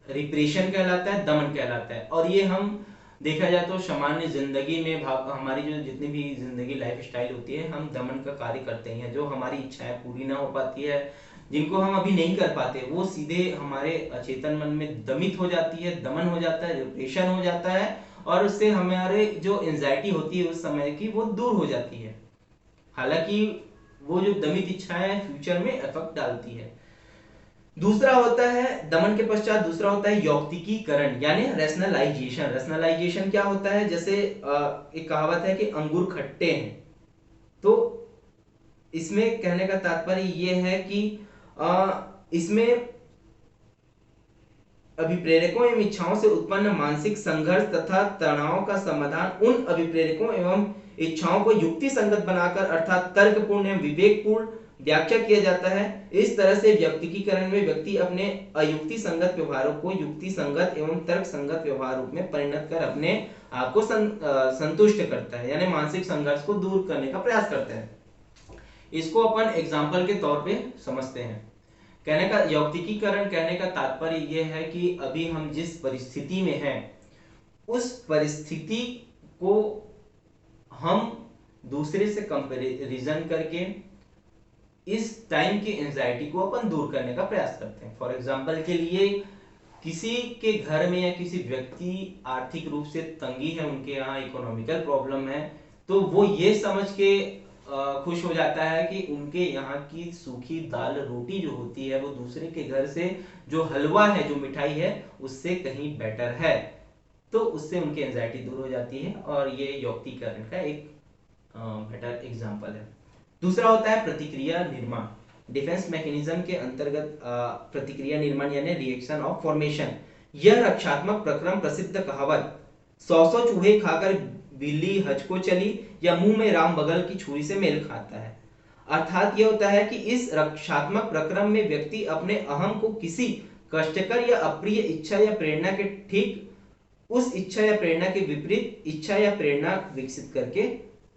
रिप्रेशन कहलाता है, दमन कहलाता है। और ये हम देखा जाए तो सामान्य जिंदगी में हमारी जो जितनी भी जिंदगी लाइफ स्टाइल होती है, हम दमन का कार्य करते हैं। जो हमारी इच्छाएं पूरी ना हो पाती है, जिनको हम अभी नहीं कर पाते, वो सीधे हमारे अचेतन मन में दमित हो जाती है, दमन हो जाता है, रिप्रेशन हो जाता है, और उससे हमारे जो एंजाइटी होती है उस समय की वो दूर हो जाती है। हालांकि वो जो दमित इच्छाएं फ्यूचर में इफेक्ट डालती है। दूसरा होता है दमन के पश्चात दूसरा होता है यौक्तिकीकरण यानी रैशनलाइजेशन। रैशनलाइजेशन क्या होता है? जैसे एक कहावत है कि अंगूर खट्टे हैं, तो इसमें कहने का तात्पर्य ये है कि इसमें अभिप्रेरकों एवं इच्छाओं से उत्पन्न मानसिक संघर्ष तथा तनाव का समाधान उन अभिप्रेरकों एवं इच्छाओं को युक्ति संगत बनाकर अर्थात तर्कपूर्ण एवं विवेकपूर्ण व्याख्या किया जाता है। इस तरह से व्यक्तिकीकरण में व्यक्ति अपने अयुक्ति संगत व्यवहारों को युक्ति संगत एवं तर्क संगत व्यवहार रूप में परिणत कर अपने आप को संतुष्ट करता है, यानी मानसिक संघर्ष को दूर करने का प्रयास करता है। इसको अपन एग्जाम्पल के तौर पे समझते हैं। कहने का यौक्तिकीकरण कहने का तात्पर्य यह है कि अभी हम जिस परिस्थिति में हैं, उस परिस्थिति को हम दूसरे से कंपैरिजन करके इस टाइम की एंजाइटी को अपन दूर करने का प्रयास करते हैं। फॉर एग्जाम्पल के लिए किसी के घर में या किसी व्यक्ति आर्थिक रूप से तंगी है, उनके यहाँ इकोनॉमिकल प्रॉब्लम है, तो वो ये समझ के खुश हो जाता है कि उनके यहाँ की सूखी दाल रोटी जो होती है वो दूसरे के घर से जो हलवा है, जो मिठाई है, उससे कहीं बेटर है, तो उससे उनकी एंजाइटी दूर हो जाती है। और ये यौक्तिकरण का एक बेटर एग्जाम्पल है। दूसरा होता है प्रतिक्रिया निर्माण। डिफेंस मैकेनिज्म के अंतर्गत प्रतिक्रिया निर्माण यानी रिएक्शन ऑफ फॉर्मेशन। यह रक्षात्मक प्रक्रम प्रसिद्ध कहावत 100 चूहे खाकर बिल्ली हज को चली या मुंह में राम बगल की छुरी से मेल खाता है। अर्थात यह होता है कि इस रक्षात्मक प्रक्रम में व्यक्ति अपने अहम को किसी कष्टकर या अप्रिय इच्छा या प्रेरणा के ठीक उस इच्छा या प्रेरणा के विपरीत इच्छा या प्रेरणा विकसित करके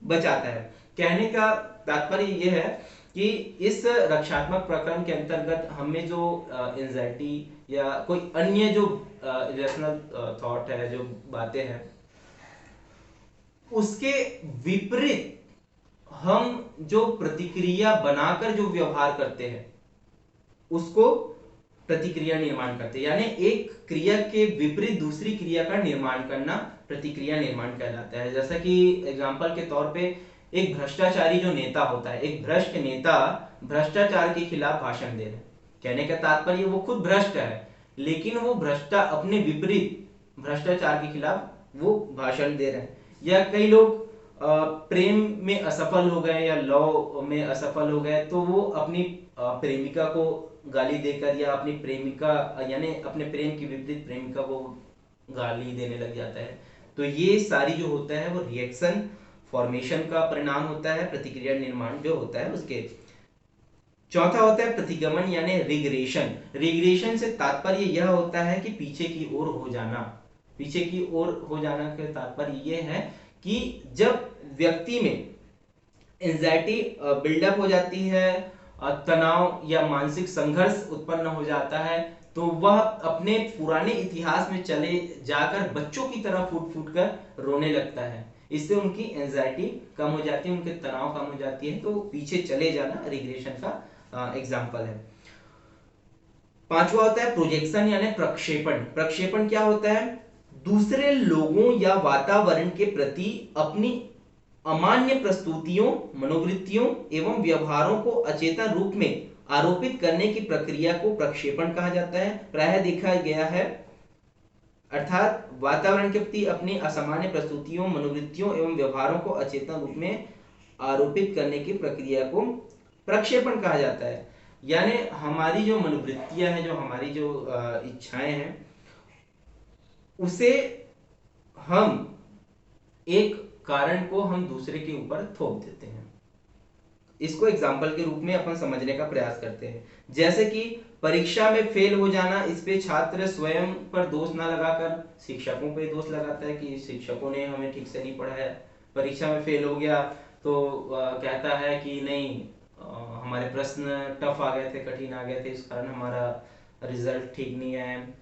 बचाता है। कहने का तात्पर्य यह है कि इस रक्षात्मक प्रकरण के अंतर्गत हमें जो एंजाइटी या कोई अन्य जो इरेशनल थॉट है, जो बातें हैं, उसके विपरीत हम जो प्रतिक्रिया बनाकर जो व्यवहार करते हैं उसको प्रतिक्रिया निर्माण करते हैं। यानी एक क्रिया के विपरीत दूसरी क्रिया का निर्माण करना प्रतिक्रिया निर्माण कहलाता है। जैसा कि एग्जाम्पल के तौर पे एक भ्रष्टाचारी जो नेता होता है, एक भ्रष्ट नेता भ्रष्टाचार के खिलाफ भाषण दे रहे हैं। कहने का तात्पर्य वो खुद भ्रष्ट है, लेकिन वो अपने विपरीत भ्रष्टाचार के खिलाफ वो भाषण दे रहे हैं। या कई लोग प्रेम में असफल हो गए या लव में असफल हो गए, तो वो अपनी प्रेमिका को गाली देकर या अपनी प्रेमिका यानी अपने प्रेम की विपरीत प्रेमिका को गाली देने लग जाता है। तो ये सारी जो होता है वो रिएक्शन फॉर्मेशन का परिणाम होता है, प्रतिक्रिया निर्माण जो होता है उसके। चौथा होता है प्रतिगमन यानी रिग्रेशन। रिग्रेशन से तात्पर्य यह होता है कि पीछे की ओर हो जाना। पीछे की ओर हो जाना का तात्पर्य यह है कि जब व्यक्ति में एंजाइटी बिल्डअप हो जाती है, तनाव या मानसिक संघर्ष उत्पन्न हो जाता है, तो वह अपने पुराने इतिहास में चले जाकर बच्चों की तरह फूट फूट कर रोने लगता है। इससे उनकी एंजाइटी कम हो जाती है, उनके तनाव कम हो जाती है। तो पीछे चले जाना रिग्रेशन का एग्जाम्पल है। पांचवा होता है प्रोजेक्शन यानी प्रक्षेपण। प्रक्षेपण क्या होता है? दूसरे लोगों या वातावरण के प्रति अपनी अमान्य प्रस्तुतियों, मनोवृत्तियों एवं व्यवहारों को अचेतन रूप में आरोपित करने की प्रक्रिया को प्रक्षेपण कहा जाता है। प्रायः देखा गया है, अर्थात वातावरण के प्रति अपनी असामान्य प्रस्तुतियों, मनोवृत्तियों एवं व्यवहारों को अचेतन रूप में आरोपित करने की प्रक्रिया को प्रक्षेपण कहा जाता है। यानी हमारी जो मनोवृत्तियां हैं, जो हमारी जो इच्छाएं हैं, उसे हम एक कारण को हम दूसरे के ऊपर थोप देते हैं। इसको एग्जाम्पल के रूप में अपन समझने का प्रयास करते हैं। जैसे कि परीक्षा में फेल हो जाना, इस पे छात्र स्वयं पर दोष ना लगाकर शिक्षकों पे दोष लगाता है कि शिक्षकों ने हमें ठीक से नहीं पढ़ाया। परीक्षा में फेल हो गया तो कहता है कि नहीं, हमारे प्रश्न टफ आ गए थे, कठिन आ गए थे, इस कारण हमारा रिजल्ट ठीक नहीं है।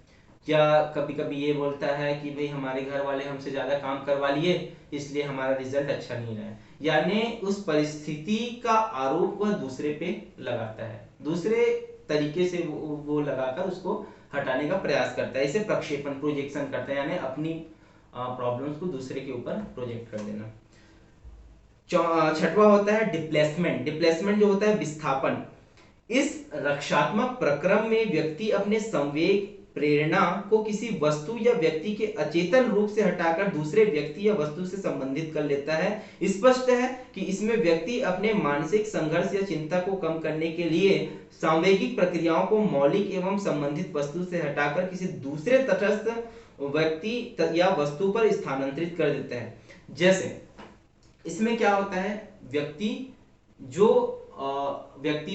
या कभी कभी ये बोलता है कि भाई हमारे घर वाले हमसे ज्यादा काम करवा लिए, इसलिए हमारा रिजल्ट अच्छा नहीं रहा है। यानी उस परिस्थिति का आरोप वह दूसरे पे लगाता है, दूसरे तरीके से वो लगाकर उसको हटाने का प्रयास करता है। इसे प्रक्षेपण, प्रोजेक्शन करता है, यानी अपनी प्रॉब्लम्स को दूसरे के ऊपर प्रोजेक्ट कर देना। छठवा होता है डिप्लेसमेंट। डिप्लेसमेंट जो होता है विस्थापन। इस रक्षात्मक प्रक्रम में व्यक्ति अपने संवेग, प्रेरणा को किसी वस्तु या व्यक्ति के अचेतन रूप से हटाकर दूसरे व्यक्ति या वस्तु से संबंधित कर लेता है। स्पष्ट है कि इसमें व्यक्ति अपने मानसिक संघर्ष या चिंता को कम करने के लिए सांवेगिक प्रक्रियाओं को मौलिक एवं संबंधित वस्तु से हटाकर किसी दूसरे तटस्थ व्यक्ति या वस्तु पर स्थानांतरित कर देता है। जैसे इसमें क्या होता है, व्यक्ति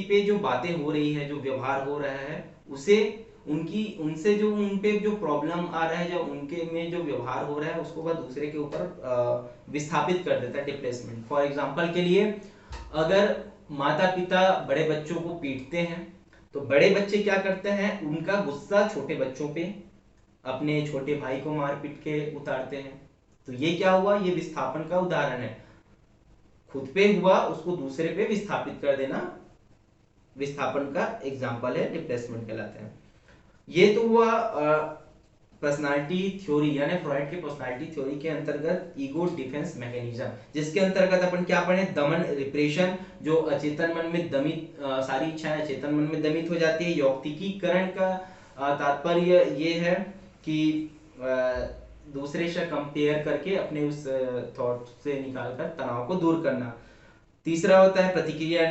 पे जो बातें हो रही है, जो व्यवहार हो रहा है, उसे उनसे जो उन पे जो प्रॉब्लम आ रहा है, जो उनके में जो व्यवहार हो रहा है, उसको वह दूसरे के ऊपर विस्थापित कर देता है, डिप्लेसमेंट। फॉर एग्जांपल के लिए, अगर माता पिता बड़े बच्चों को पीटते हैं तो बड़े बच्चे क्या करते हैं, उनका गुस्सा छोटे बच्चों पे, अपने छोटे भाई को मार पीट के उतारते हैं। तो ये क्या हुआ, ये विस्थापन का उदाहरण है। खुद पे हुआ, उसको दूसरे पे विस्थापित कर देना विस्थापन का एग्जाम्पल है, डिप्लेसमेंट कहलाता है। ये तो हुआ पर्सनालिटी थ्योरी, यानी फ्रॉइड के पर्सनालिटी थ्योरी के अंतर्गत ईगो डिफेंस मैकेनिज्म, जिसके अंतर्गत अपन क्या पढ़े, दमन, रिप्रेशन, जो अचेतन मन में दमित, सारी इच्छाएं अचेतन मन में दमित हो जाती है। यौक्तिकीकरण का तात्पर्य ये है कि दूसरे से कंपेयर करके अपने उस थॉट से निकालकर तनाव को दूर करना। तीसरा होता है प्रतिक्रिया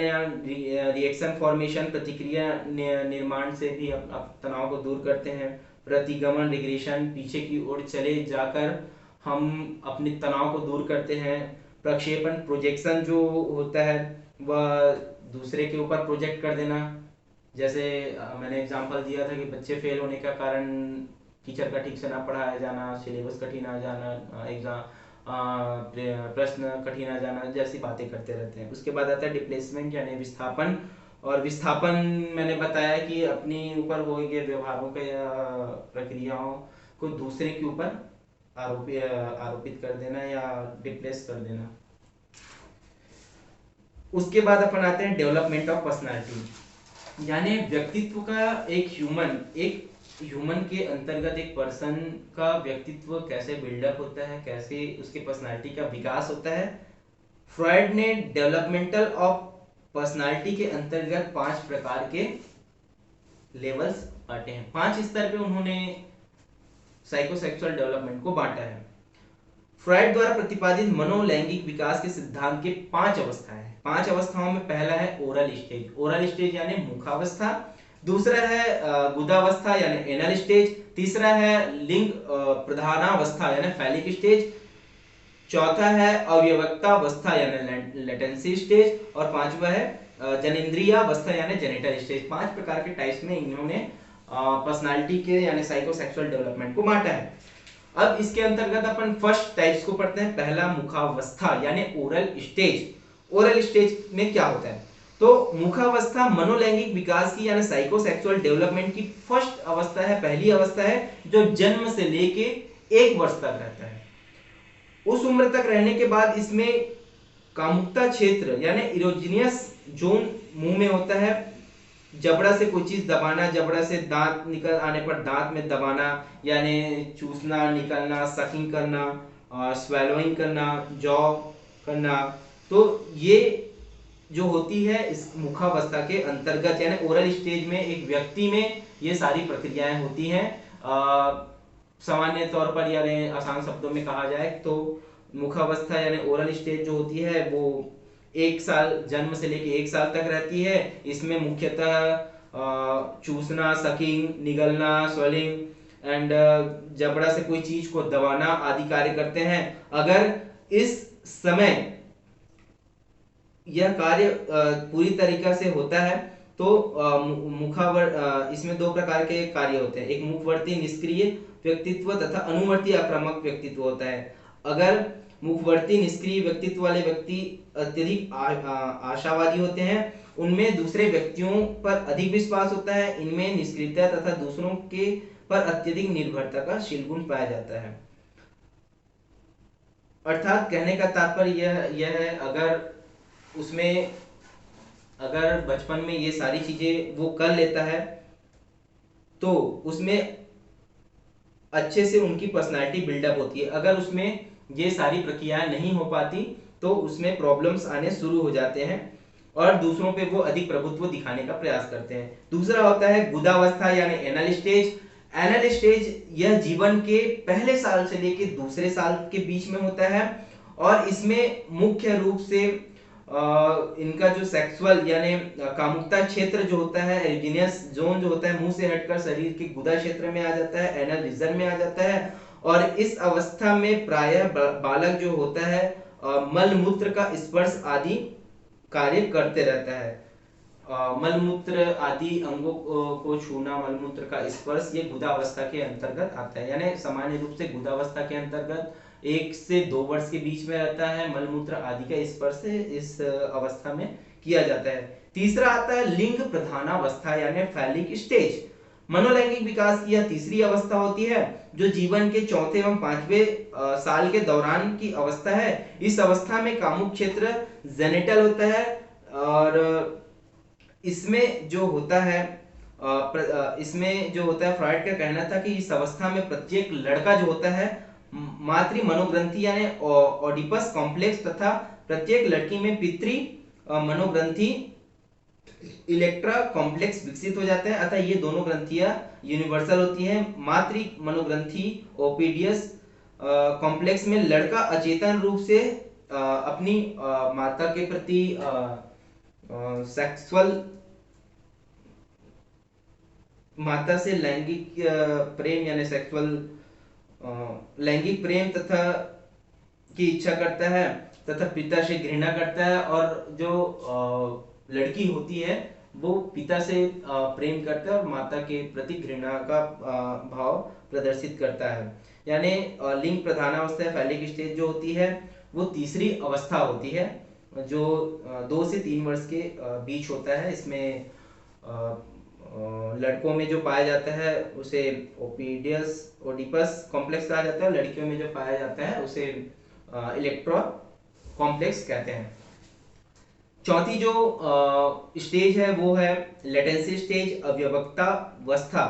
रिएक्शन फॉर्मेशन। प्रतिक्रिया निर्माण से भी आप तनाव को दूर करते हैं। प्रतिगमन रिग्रेशन, पीछे की ओर चले जाकर हम अपने तनाव को दूर करते हैं। प्रक्षेपण प्रोजेक्शन जो होता है वह दूसरे के ऊपर प्रोजेक्ट कर देना। जैसे मैंने एग्जांपल दिया था कि बच्चे फेल होने का कारण टीचर का ठीक से ना पढ़ाया जाना, सिलेबस कठिन आ जाना, एग्जाम प्रश्न कठिन आ जाना, जैसी बातें करते रहते हैं। उसके बाद आता है डिप्लेसमेंट यानी विस्थापन। और विस्थापन मैंने बताया कि अपने ऊपर हो गए व्यवहारों के या प्रक्रियाओं को दूसरे के ऊपर आरोपित कर देना या डिप्लेस कर देना। उसके बाद अपन आते हैं डेवलपमेंट ऑफ पर्सनालिटी, यानी व्यक्तित्व का एक ह्यूमन के अंतर्गत एक पर्सन का व्यक्तित्व कैसे बिल्डअप होता है, कैसे उसके पर्सनालिटी का विकास होता है। फ्रॉइड ने डेवलपमेंटल ऑफ पर्सनालिटी के अंतर्गत 5 प्रकार के लेवल्स बांटे हैं। 5 स्तर पे उन्होंने साइकोसेक्सुअल डेवलपमेंट को बांटा है। फ्रॉइड द्वारा प्रतिपादित मनोलैंगिक विकास के सिद्धांत के 5 अवस्थाएं हैं। 5 अवस्थाओं में पहला है ओरल स्टेज। ओरल स्टेज यानी मुखावस्था। दूसरा है गुदावस्था यानी एनल स्टेज, तीसरा है लिंग प्रधानावस्था यानी फैलिक स्टेज, चौथा है अव्यवक्तावस्था यानी लेटेंसी स्टेज, और पांचवा है जनेंद्रियावस्था यानी जेनिटल स्टेज। 5 प्रकार के टाइप्स में इन्होंने पर्सनालिटी के यानी साइकोसेक्सुअल डेवलपमेंट को बांटा है। अब इसके अंतर्गत अपन फर्स्ट टाइप्स को पढ़ते हैं। पहला मुखावस्था यानी ओरल स्टेज। ओरल स्टेज में क्या होता है? तो मुखावस्था मनोलैंगिक विकास की यानी साइकोसेक्सुअल डेवलपमेंट की फर्स्ट अवस्था है, पहली अवस्था है, जो जन्म से लेके 1 वर्ष तक रहता है। उस उम्र तक रहने के बाद इसमें कामुकता क्षेत्र यानी इरोजिनियस जोन मुंह में होता है। जबड़ा से कोई चीज दबाना, जबड़ा से दांत निकल आने पर दांत में दबाना यानी चूसना, निकलना, सकिंग करना, स्वेलोइंग करना, जॉ करना, तो ये जो होती है इस मुखावस्था के अंतर्गत यानी ओरल स्टेज में एक व्यक्ति में ये सारी प्रक्रियाएं होती हैं। सामान्य तौर पर यानी आसान शब्दों में कहा जाए तो मुखावस्था यानी ओरल स्टेज जो होती है वो 1 साल, जन्म से लेके 1 साल तक रहती है। इसमें मुख्यतः चूसना, सकिंग, निगलना, स्वेलिंग एंड जबड़ा से कोई चीज को दबाना आदि कार्य करते हैं। अगर इस समय यह कार्य पूरी तरीका से होता है तो इसमें 2 प्रकार के कार्य होते हैं। एक मुखवर्ती निष्क्रिय व्यक्तित्व तथा अनुवर्ती आक्रामक व्यक्तित्व होता है। अगर मुखवर्ती निष्क्रिय व्यक्तित्व वाले व्यक्ति अत्यधिक आशावादी होते हैं, उनमें दूसरे व्यक्तियों पर अधिक विश्वास होता है, इनमें निष्क्रियता तथा दूसरों के पर अत्यधिक निर्भरता का शील गुण पाया जाता है। अर्थात कहने का तात्पर्य यह है, अगर बचपन में ये सारी चीजें वो कर लेता है तो उसमें अच्छे से उनकी पर्सनालिटी बिल्डअप होती है। अगर उसमें ये सारी प्रक्रियाएं नहीं हो पाती तो उसमें प्रॉब्लम्स आने शुरू हो जाते हैं और दूसरों पे वो अधिक प्रभुत्व दिखाने का प्रयास करते हैं। दूसरा होता है गुदावस्था यानी एनल स्टेज। एनल स्टेज यह जीवन के पहले साल से लेकर दूसरे साल के बीच में होता है और इसमें मुख्य रूप से इनका जो सेक्सुअल यानी कामुकता क्षेत्र जो होता है, एरोजेनियस जोन जो होता है, मुंह से हटकर शरीर के गुदा क्षेत्र में आ जाता है, एनल रीजन में आ जाता है। और इस अवस्था में प्रायः बालक जो होता है मल मूत्र का स्पर्श आदि कार्य करते रहता है। मल मूत्र आदि अंगों को छूना, मल मूत्र का स्पर्श, ये गुदावस्था के अंतर्गत आता है। यानी सामान्य रूप से गुदावस्था के अंतर्गत 1 से 2 वर्ष के बीच में रहता है। मल मूत्र आदि का स्पर्श इस अवस्था में किया जाता है। तीसरा आता है लिंग प्रधानावस्था यानी फैलिक स्टेज। मनोलैंगिक विकास की यह तीसरी अवस्था होती है जो जीवन के चौथे एवं 5वें साल के दौरान की अवस्था है। इस अवस्था में कामुक क्षेत्र जेनिटल होता है और इसमें जो होता है फ्रॉइड का कहना था कि इस अवस्था में प्रत्येक लड़का जो होता है मातृ मनोग्रंथि यानी ओडिपस कॉम्प्लेक्स तथा प्रत्येक लड़की में पितृ मनोग्रंथि इलेक्ट्रा कॉम्प्लेक्स विकसित हो जाते हैं। अतः ये दोनों ग्रंथियां यूनिवर्सल होती हैं। मातृ मनोग्रंथि ओपीडियस कॉम्प्लेक्स में लड़का अचेतन रूप से अपनी माता के प्रति सेक्सुअल माता से लैंगिक प्रेम यानी सेक्सुअल लैंगिक प्रेम तथा की इच्छा करता है तथा पिता से घृणा करता है, और जो लड़की होती है वो पिता से प्रेम करता है और माता के प्रति घृणा का भाव प्रदर्शित करता है। यानी लिंग प्रधानावस्था फैलिक स्टेज जो होती है वो तीसरी अवस्था होती है जो 2 से 3 वर्ष के बीच होता है। इसमें लड़कों में जो पाया जाता है उसे ओडिपस कॉम्प्लेक्स कहा जाता है, लड़कियों में जो पाया जाता है उसे इलेक्ट्रो कॉम्प्लेक्स कहते हैं। चौथी जो स्टेज है वो है लेटेंसी स्टेज, अव्यवक्तावस्था।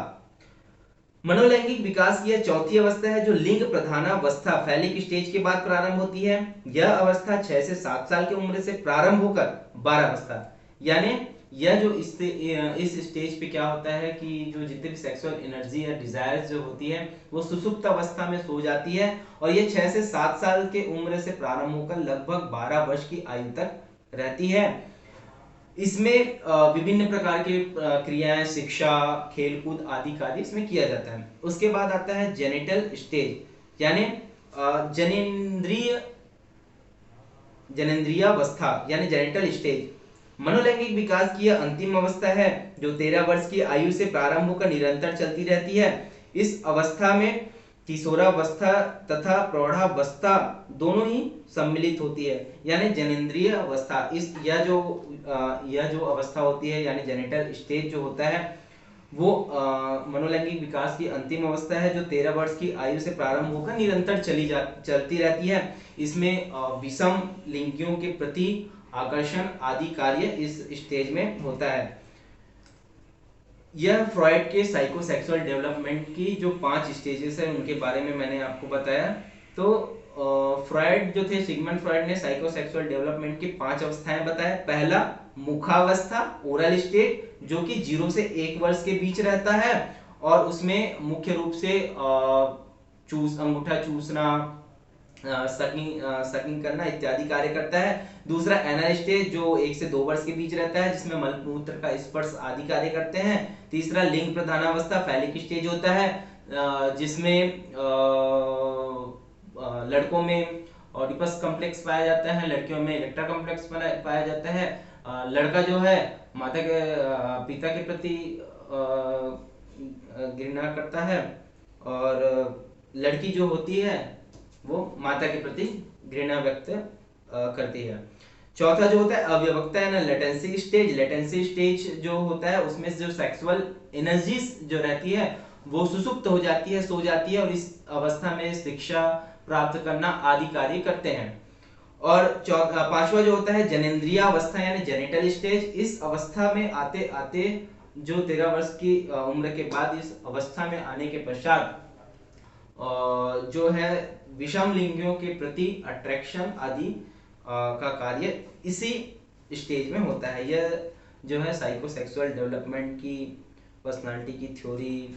मनोलैंगिक विकास की यह चौथी अवस्था है जो लिंग प्रधानावस्था फैलिक स्टेज के बाद प्रारंभ होती है। यह अवस्था 6 से 7 साल की उम्र से प्रारंभ होकर 12 अवस्था, यानी यह जो इस स्टेज पे क्या होता है कि जो जितने भी सेक्सुअल एनर्जी या डिजायर्स जो होती है वो सुसुप्त अवस्था में सो जाती है और ये 6 से 7 साल के उम्र से प्रारंभ होकर लगभग 12 वर्ष की आयु तक रहती है। इसमें विभिन्न प्रकार के क्रियाएं, शिक्षा, खेलकूद आदि कार्य इसमें किया जाता है। उसके बाद आता है जेनिटल स्टेज, यानी जनेंद्रिय जनेंद्रियावस्था यानी जेनिटल स्टेज। मनोलैंगिक विकास की यह अंतिम अवस्था है जो 13 वर्ष की आयु से प्रारंभ होकर निरंतर चलती रहती है। इस अवस्था में किशोरावस्था तथा प्रौढ़ावस्था दोनों ही सम्मिलित होती है, यानी जनेंद्रिय अवस्था। इस यह जो अवस्था होती है यानी जेनिटल स्टेज जो होता है वो मनोलैंगिक विकास की अंतिम अवस्था है जो 13 वर्ष की आयु से प्रारंभ होकर निरंतर चलती रहती है। इसमें विषम लिंगियों के प्रति आकर्षण आदि कार्य इस स्टेज में होता है। यह फ्रॉइड के साइकोसेक्सुअल डेवलपमेंट की जो 5 स्टेजेस है उनके बारे में मैंने आपको बताया। तो फ्रॉइड जो थे, सिगमंड फ्रॉइड ने साइकोसेक्सुअल डेवलपमेंट की 5 अवस्थाएं बताए। पहला मुखावस्था, ओरल स्टेज, जो कि 0 से 1 वर्ष के बीच रहता है और उसमें मुख्य रूप से अंगूठा चूसना, सकिंग करना इत्यादि कार्य करता है। दूसरा एनल स्टेज जो 1 से 2 वर्ष के बीच रहता है जिसमें मलमूत्र का स्पर्श आदि कार्य करते हैं। तीसरा लिंग प्रधानावस्था, फैलिक स्टेज होता है जिसमें लड़कों में ऑडिपस कॉम्प्लेक्स पाया जाता है, लड़कियों में इलेक्ट्रा कॉम्प्लेक्स पाया जाता है। लड़का जो है माता के पिता के प्रति घृणा करता है और लड़की जो होती है वो माता के प्रति घृणा व्यक्त करती है। चौथा जो होता है अव्यवक्ता है ना, लेटेंसी स्टेज। लेटेंसी स्टेज जो होता है उसमें जो सेक्सुअल एनर्जीज जो रहती है वो सुसुप्त हो जाती है, सो जाती है और इस अवस्था में शिक्षा प्राप्त करना आदि कार्य करते हैं। और पांचवा जो होता है जनेंद्रिय अवस्था यानी जेनिटल स्टेज। इस अवस्था में आते आते जो 13 वर्ष की उम्र के बाद इस अवस्था में आने के पश्चात जो है विषम लिंगियों के प्रति अट्रैक्शन आदि का कार्य इसी स्टेज में होता है। यह जो है साइकोसेक्सुअल डेवलपमेंट की पर्सनालिटी की थ्योरी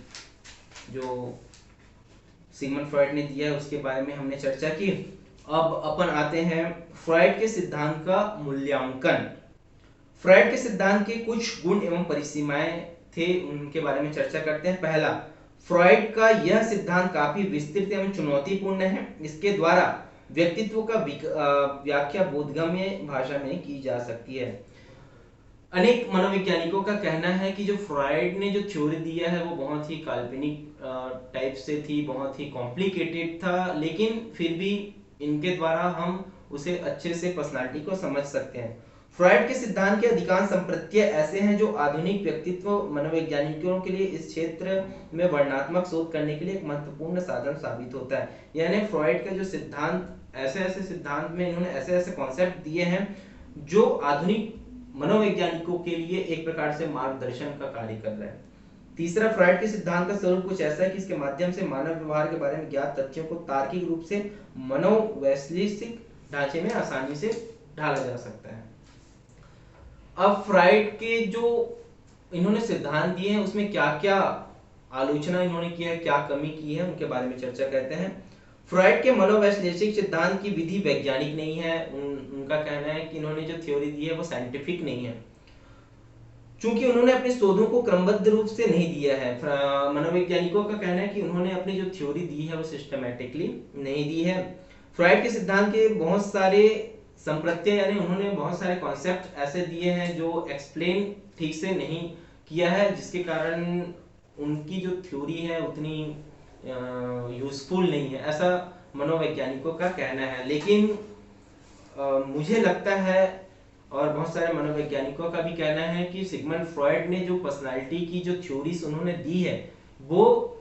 जो सिगमंड फ्रॉइड ने दिया है उसके बारे में हमने चर्चा की। अब अपन आते हैं फ्रॉइड के सिद्धांत का मूल्यांकन। फ्रॉइड के सिद्धांत के कुछ गुण एवं परिसीमाएं थे, उनके बारे में चर्चा करते हैं। पहला, फ्रॉइड का यह सिद्धांत काफी विस्तृत एवं चुनौतीपूर्ण है। इसके द्वारा व्यक्तित्व का व्याख्या बोधगम्य भाषा में की जा सकती है। अनेक मनोवैज्ञानिकों का कहना है कि जो फ्रॉइड ने जो थ्योरी दिया है वो बहुत ही काल्पनिक टाइप से थी, बहुत ही कॉम्प्लिकेटेड था, लेकिन फिर भी इनके द्वारा हम उसे अच्छे से पर्सनालिटी को समझ सकते हैं। फ्रॉइड के सिद्धांत के अधिकांश संप्रत्यय ऐसे हैं जो आधुनिक व्यक्तित्व मनोवैज्ञानिकों के लिए इस क्षेत्र में वर्णनात्मक शोध करने के लिए एक महत्वपूर्ण साधन साबित होता है। यानी फ्रॉइड का जो सिद्धांत, ऐसे सिद्धांत में इन्होंने ऐसे कॉन्सेप्ट दिए हैं जो आधुनिक मनोवैज्ञानिकों के लिए एक प्रकार से मार्गदर्शन का कार्य कर रहा है। तीसरा, फ्रॉइड के सिद्धांत का स्वरूप कुछ ऐसा है कि इसके माध्यम से मानव व्यवहार के बारे में ज्ञात तथ्यों को तार्किक रूप से मनोवैश्लेषिक ढांचे में आसानी से ढाला जा सकता है। अब फ्रॉइड के जो इन्होंने सिद्धांत दिए हैं उसमें क्या क्या आलोचना इन्होंने की है, क्या कमी की है, उनके बारे में चर्चा करते हैं। फ्रॉइड के मनोवैश्लेषिक सिद्धांत की विधि वैज्ञानिक नहीं है। उनका कहना है कि इन्होंने जो थ्योरी दी है वो साइंटिफिक नहीं है, चूंकि उन्होंने अपने शोधों को क्रमबद्ध रूप से नहीं दिया है। मनोवैज्ञानिकों का कहना है कि उन्होंने अपनी जो थ्योरी दी है वो सिस्टमैटिकली नहीं दी है। फ्रॉइड के सिद्धांत के बहुत सारे संप्रत्यय यानी उन्होंने बहुत सारे कॉन्सेप्ट ऐसे दिए हैं जो एक्सप्लेन ठीक से नहीं किया है, जिसके कारण उनकी जो थ्योरी है उतनी यूजफुल नहीं है, ऐसा मनोवैज्ञानिकों का कहना है। लेकिन मुझे लगता है और बहुत सारे मनोवैज्ञानिकों का भी कहना है कि सिगमंड फ्रॉइड ने जो पर्सनालिटी की जो थ्योरीज उन्होंने दी है वो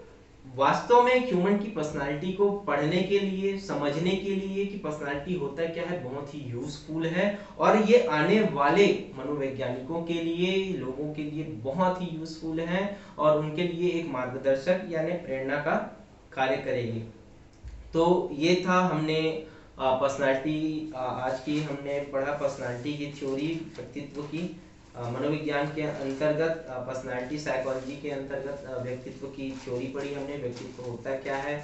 वास्तव में ह्यूमन की पर्सनालिटी को पढ़ने के लिए, समझने के लिए कि पर्सनालिटी होता क्या है, बहुत ही यूजफुल है और ये आने वाले मनोवैज्ञानिकों के लिए, लोगों के लिए बहुत ही यूजफुल है और उनके लिए एक मार्गदर्शक यानी प्रेरणा का कार्य करेगी। तो ये था हमने पर्सनालिटी, आज की हमने पढ़ा पर्सनालिटी की थ्योरी, व्यक्तित्व की मनोविज्ञान के अंतर्गत, पर्सनालिटी साइकोलॉजी के अंतर्गत व्यक्तित्व की थ्योरी पढ़ी हमने, व्यक्तित्व होता क्या है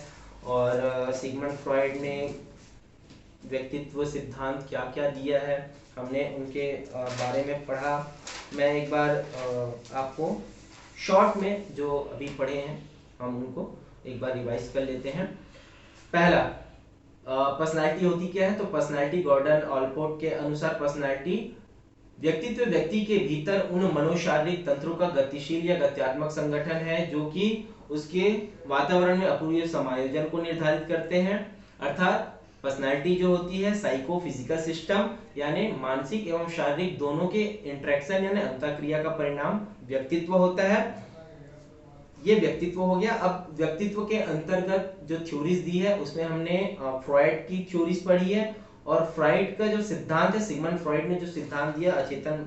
और सिगमंड फ्रॉइड ने व्यक्तित्व सिद्धांत क्या क्या दिया है हमने उनके बारे में पढ़ा। मैं एक बार आपको शॉर्ट में जो अभी पढ़े हैं हम उनको एक बार रिवाइज कर लेते हैं। पहला, पर्सनालिटी होती क्या है? तो पर्सनालिटी गॉर्डन ऑलपोर्ट के अनुसार पर्सनालिटी व्यक्तित्व व्यक्ति के भीतर उन मनोशारीरिक तंत्रों का गतिशील या गत्यात्मक संगठन है जो कि उसके वातावरण में अपूर्व समायोजन को निर्धारित करते हैं। अर्थात पर्सनालिटी जो होती है साइको फिजिकल सिस्टम यानी मानसिक एवं शारीरिक दोनों के इंटरेक्शन यानी अंतःक्रिया का परिणाम व्यक्तित्व होता है। ये व्यक्तित्व हो गया। अब व्यक्तित्व के अंतर्गत जो थ्योरीज दी है उसमें हमने फ्रॉइड की थ्योरीज पढ़ी है और फ्रॉइड का जो सिद्धांत है, सिगमंड फ्रॉइड ने जो सिद्धांत दिया, अचेतन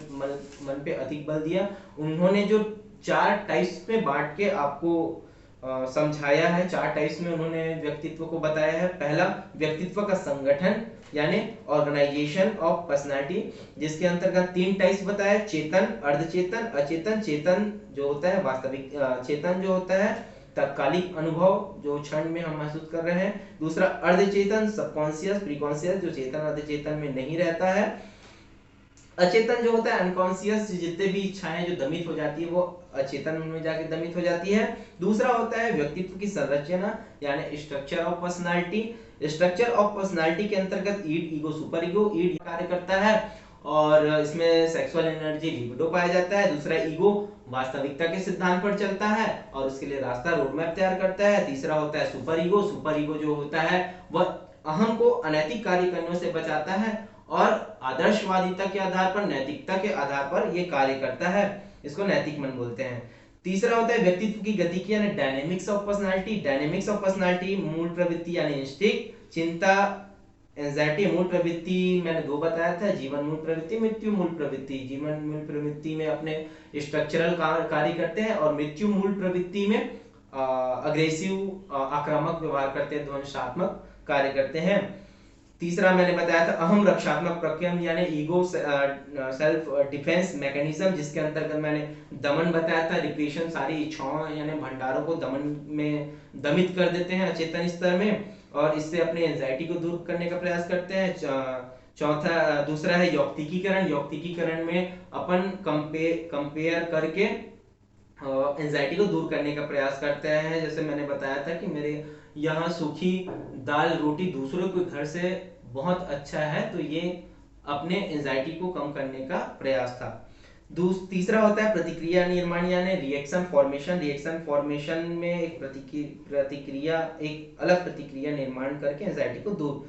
मन पे अधिक बल दिया। उन्होंने जो 4 टाइप्स में बांट के आपको समझाया है, 4 टाइप्स में उन्होंने व्यक्तित्व को बताया है। पहला, व्यक्तित्व का संगठन यानी ऑर्गेनाइजेशन ऑफ पर्सनालिटी, जिसके अंतर्गत 3 टाइप्स बताया, चेतन, अर्धचेतन, अचेतन। चेतन जो होता है वास्तविक, चेतन जो होता है तात्कालिक अनुभव जो क्षण में हम महसूस कर रहे हैं। दूसरा अर्धचेतन, सबकॉन्शियस, प्रीकॉन्शियस, जो चेतन अर्धचेतन में नहीं रहता है। अचेतन जो होता है अनकॉन्शियस, जितने भी इच्छाएं जो दमित हो जाती है वो अचेतन में जाके दमित हो जाती है। दूसरा होता है व्यक्तित्व की संरचना यानी structure of personality. Structure of personality के अंतर्गत ईड, ईगो, सुपर ईगो। ईड कार्य करता है और इसमें सेक्सुअल एनर्जी, लिबिडो पाया जाता है। दूसरा ईगो वास्तविकता के सिद्धांत पर चलता है और उसके लिए रास्ता रोड मैप तैयार करता है। तीसरा होता है सुपर ईगो। सुपर ईगो जो होता है वह अहम को अनैतिक कार्य करने से बचाता है और आदर्शवादिता के आधार पर, नैतिकता के आधार पर यह कार्य करता है। इसको नैतिक मन बोलते हैं। तीसरा होता है व्यक्तित्व की गतिकी यानी dynamics of personality. Dynamics of personality, मूल प्रवृत्ति यानी इंस्टिंक्ट, चिंता, एंजाइटी। मूल प्रवृत्ति मैंने 2 बताया था, जीवन मूल प्रवृत्ति, मृत्यु मूल प्रवृत्ति। जीवन मूल प्रवृत्ति में अपने स्ट्रक्चरल कार्य करते हैं और मृत्यु मूल प्रवृत्ति में अग्रेसिव आक्रामक व्यवहार करते हैं, ध्वंसात्मक कार्य करते हैं। तीसरा मैंने बताया था अहम रक्षात्मक प्रक्रम यानी ईगो सेल्फ डिफेंस मैकेनिज्म, जिसके अंतर्गत मैंने दमन बताया था, रिप्रेशन, सारी इच्छाओं यानी भंडारों को दमन में दमित कर देते हैं अचेतन स्तर में और इससे अपने एंजाइटी को दूर करने का प्रयास करते हैं। चौथा, दूसरा है यौक्तिकीकरण। यौक्तिकीकरण में अपन कंपेयर करके एंजाइटी को दूर करने का प्रयास करते हैं। जैसे मैंने बताया था कि मेरे यहाँ सूखी दाल रोटी दूसरों के घर से बहुत अच्छा है, तो ये अपने एंजाइटी को कम करने का प्रयास था। तीसरा होता है प्रतिक्रिया निर्माण यानी रिएक्शन फॉर्मेशन। रिएक्शन फॉर्मेशन में एक प्रतिक्रिया, एक अलग प्रतिक्रिया निर्माण करके एंजाइटी को दूर।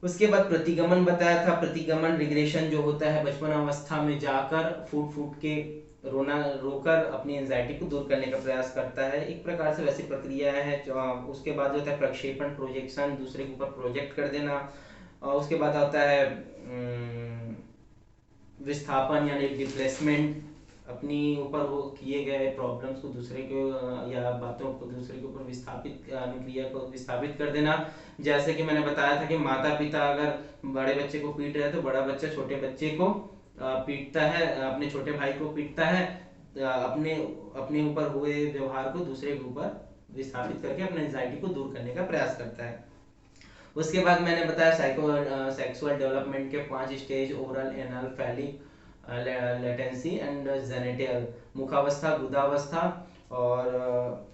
उसके बाद प्रतिगमन बताया था। प्रतिगमन रिग्रेशन जो होता है बचपन अवस्था में जाकर फूट फूट के रोकर अपनी एंजाइटी को दूर करने का प्रयास करता है। एक प्रकार से वैसी प्रक्रिया है। उसके बाद जो होता है प्रक्षेपण, प्रोजेक्शन, दूसरे के ऊपर प्रोजेक्ट कर देना। उसके बाद आता है विस्थापन यानी डिप्लेसमेंट, अपनी ऊपर वो किए गए प्रॉब्लम्स को दूसरे को या बातों को दूसरे के ऊपर विस्थापित, अनुक्रिया को विस्थापित कर देना। जैसे कि मैंने बताया था कि माता पिता अगर बड़े बच्चे को पीट रहे हैं तो बड़ा बच्चा छोटे बच्चे को पीटता है, अपने छोटे भाई को पीटता है, अपने ऊपर हुए व्यवहार को दूसरे के ऊपर विस्थापित करके अपने एंजाइटी को दूर करने का प्रयास करता है। उसके बाद मैंने बताया सेक्सुअल डेवलपमेंट के 5 stage, oral, anal, phallic, latency and genital. मुखावस्था, गुदावस्था और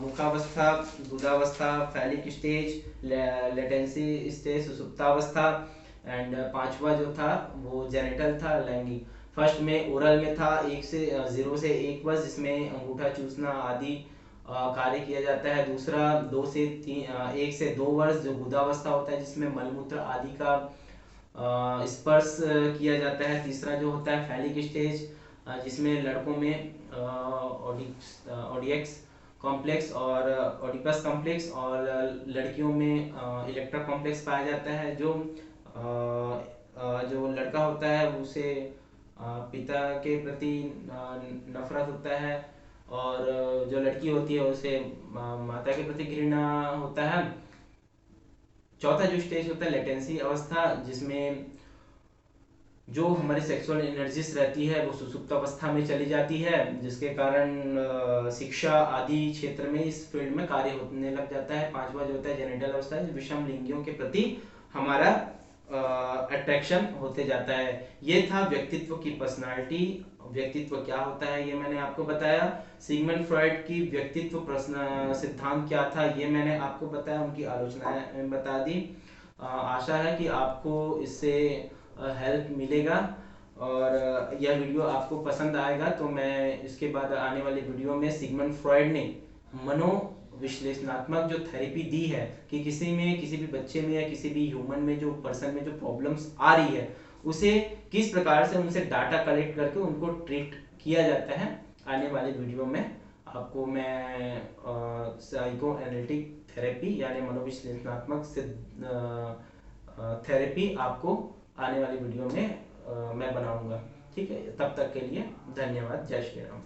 मुखावस्था, गुदावस्था, फैलिक स्टेज, लेटेंसी स्टेज, सुसुप्तावस्था एंड 5वां जो था वो जेनिटल था, लैंगिक। फर्स्ट में ओरल में था 0 से 1 वर्ष, जिसमें अंगूठा चूसना आदि कार्य किया जाता है। दूसरा 1 से 2 वर्ष जो गुदावस्था होता है, जिसमें मलमूत्र आदि का स्पर्श किया जाता है। तीसरा जो होता है फैलिक स्टेज, जिसमें लड़कों में ओडियक्स कॉम्प्लेक्स और ओडिपस कॉम्प्लेक्स और लड़कियों में इलेक्ट्रा कॉम्प्लेक्स पाया जाता है। जो लड़का होता है उसे पिता के प्रति नफरत होता है और जो लड़की होती है उसे माता के प्रति घृणा होता है। चौथा जो स्टेज होता है लेटेंसी अवस्था, जिसमें जो हमारी सेक्सुअल एनर्जीज रहती है वो सुसुप्त अवस्था में चली जाती है, जिसके कारण शिक्षा आदि क्षेत्र में इस फील्ड में कार्य होने लग जाता है। 5वां जो होता है जेनिटल अवस्था, विषम लिंगियों के प्रति हमारा अट्रैक्शन होते जाता है। ये था व्यक्तित्व की पर्सनालिटी। व्यक्तित्व क्या होता है ये मैंने आपको बताया। सिगमंड फ्रॉइड की व्यक्तित्व प्रश्न सिद्धांत क्या था ये मैंने आपको बताया, उनकी आलोचनाएं बता दी। आशा है कि आपको इससे हेल्प मिलेगा और यह वीडियो आपको पसंद आएगा। तो मैं इसके बाद आने वाले वीडियो में सिगमंड फ्रॉइड ने मनो विश्लेषणात्मक जो थेरेपी दी है कि किसी में, किसी भी बच्चे में या किसी भी ह्यूमन में, जो पर्सन में जो प्रॉब्लम्स आ रही है उसे किस प्रकार से उनसे डाटा कलेक्ट करके उनको ट्रीट किया जाता है, आने वाले वीडियो में आपको मैं साइको एनालिटिक थेरेपी यानी मनोविश्लेषणात्मक थेरेपी आपको आने वाली वीडियो में मैं बनाऊंगा। ठीक है, तब तक के लिए धन्यवाद। जय श्री राम।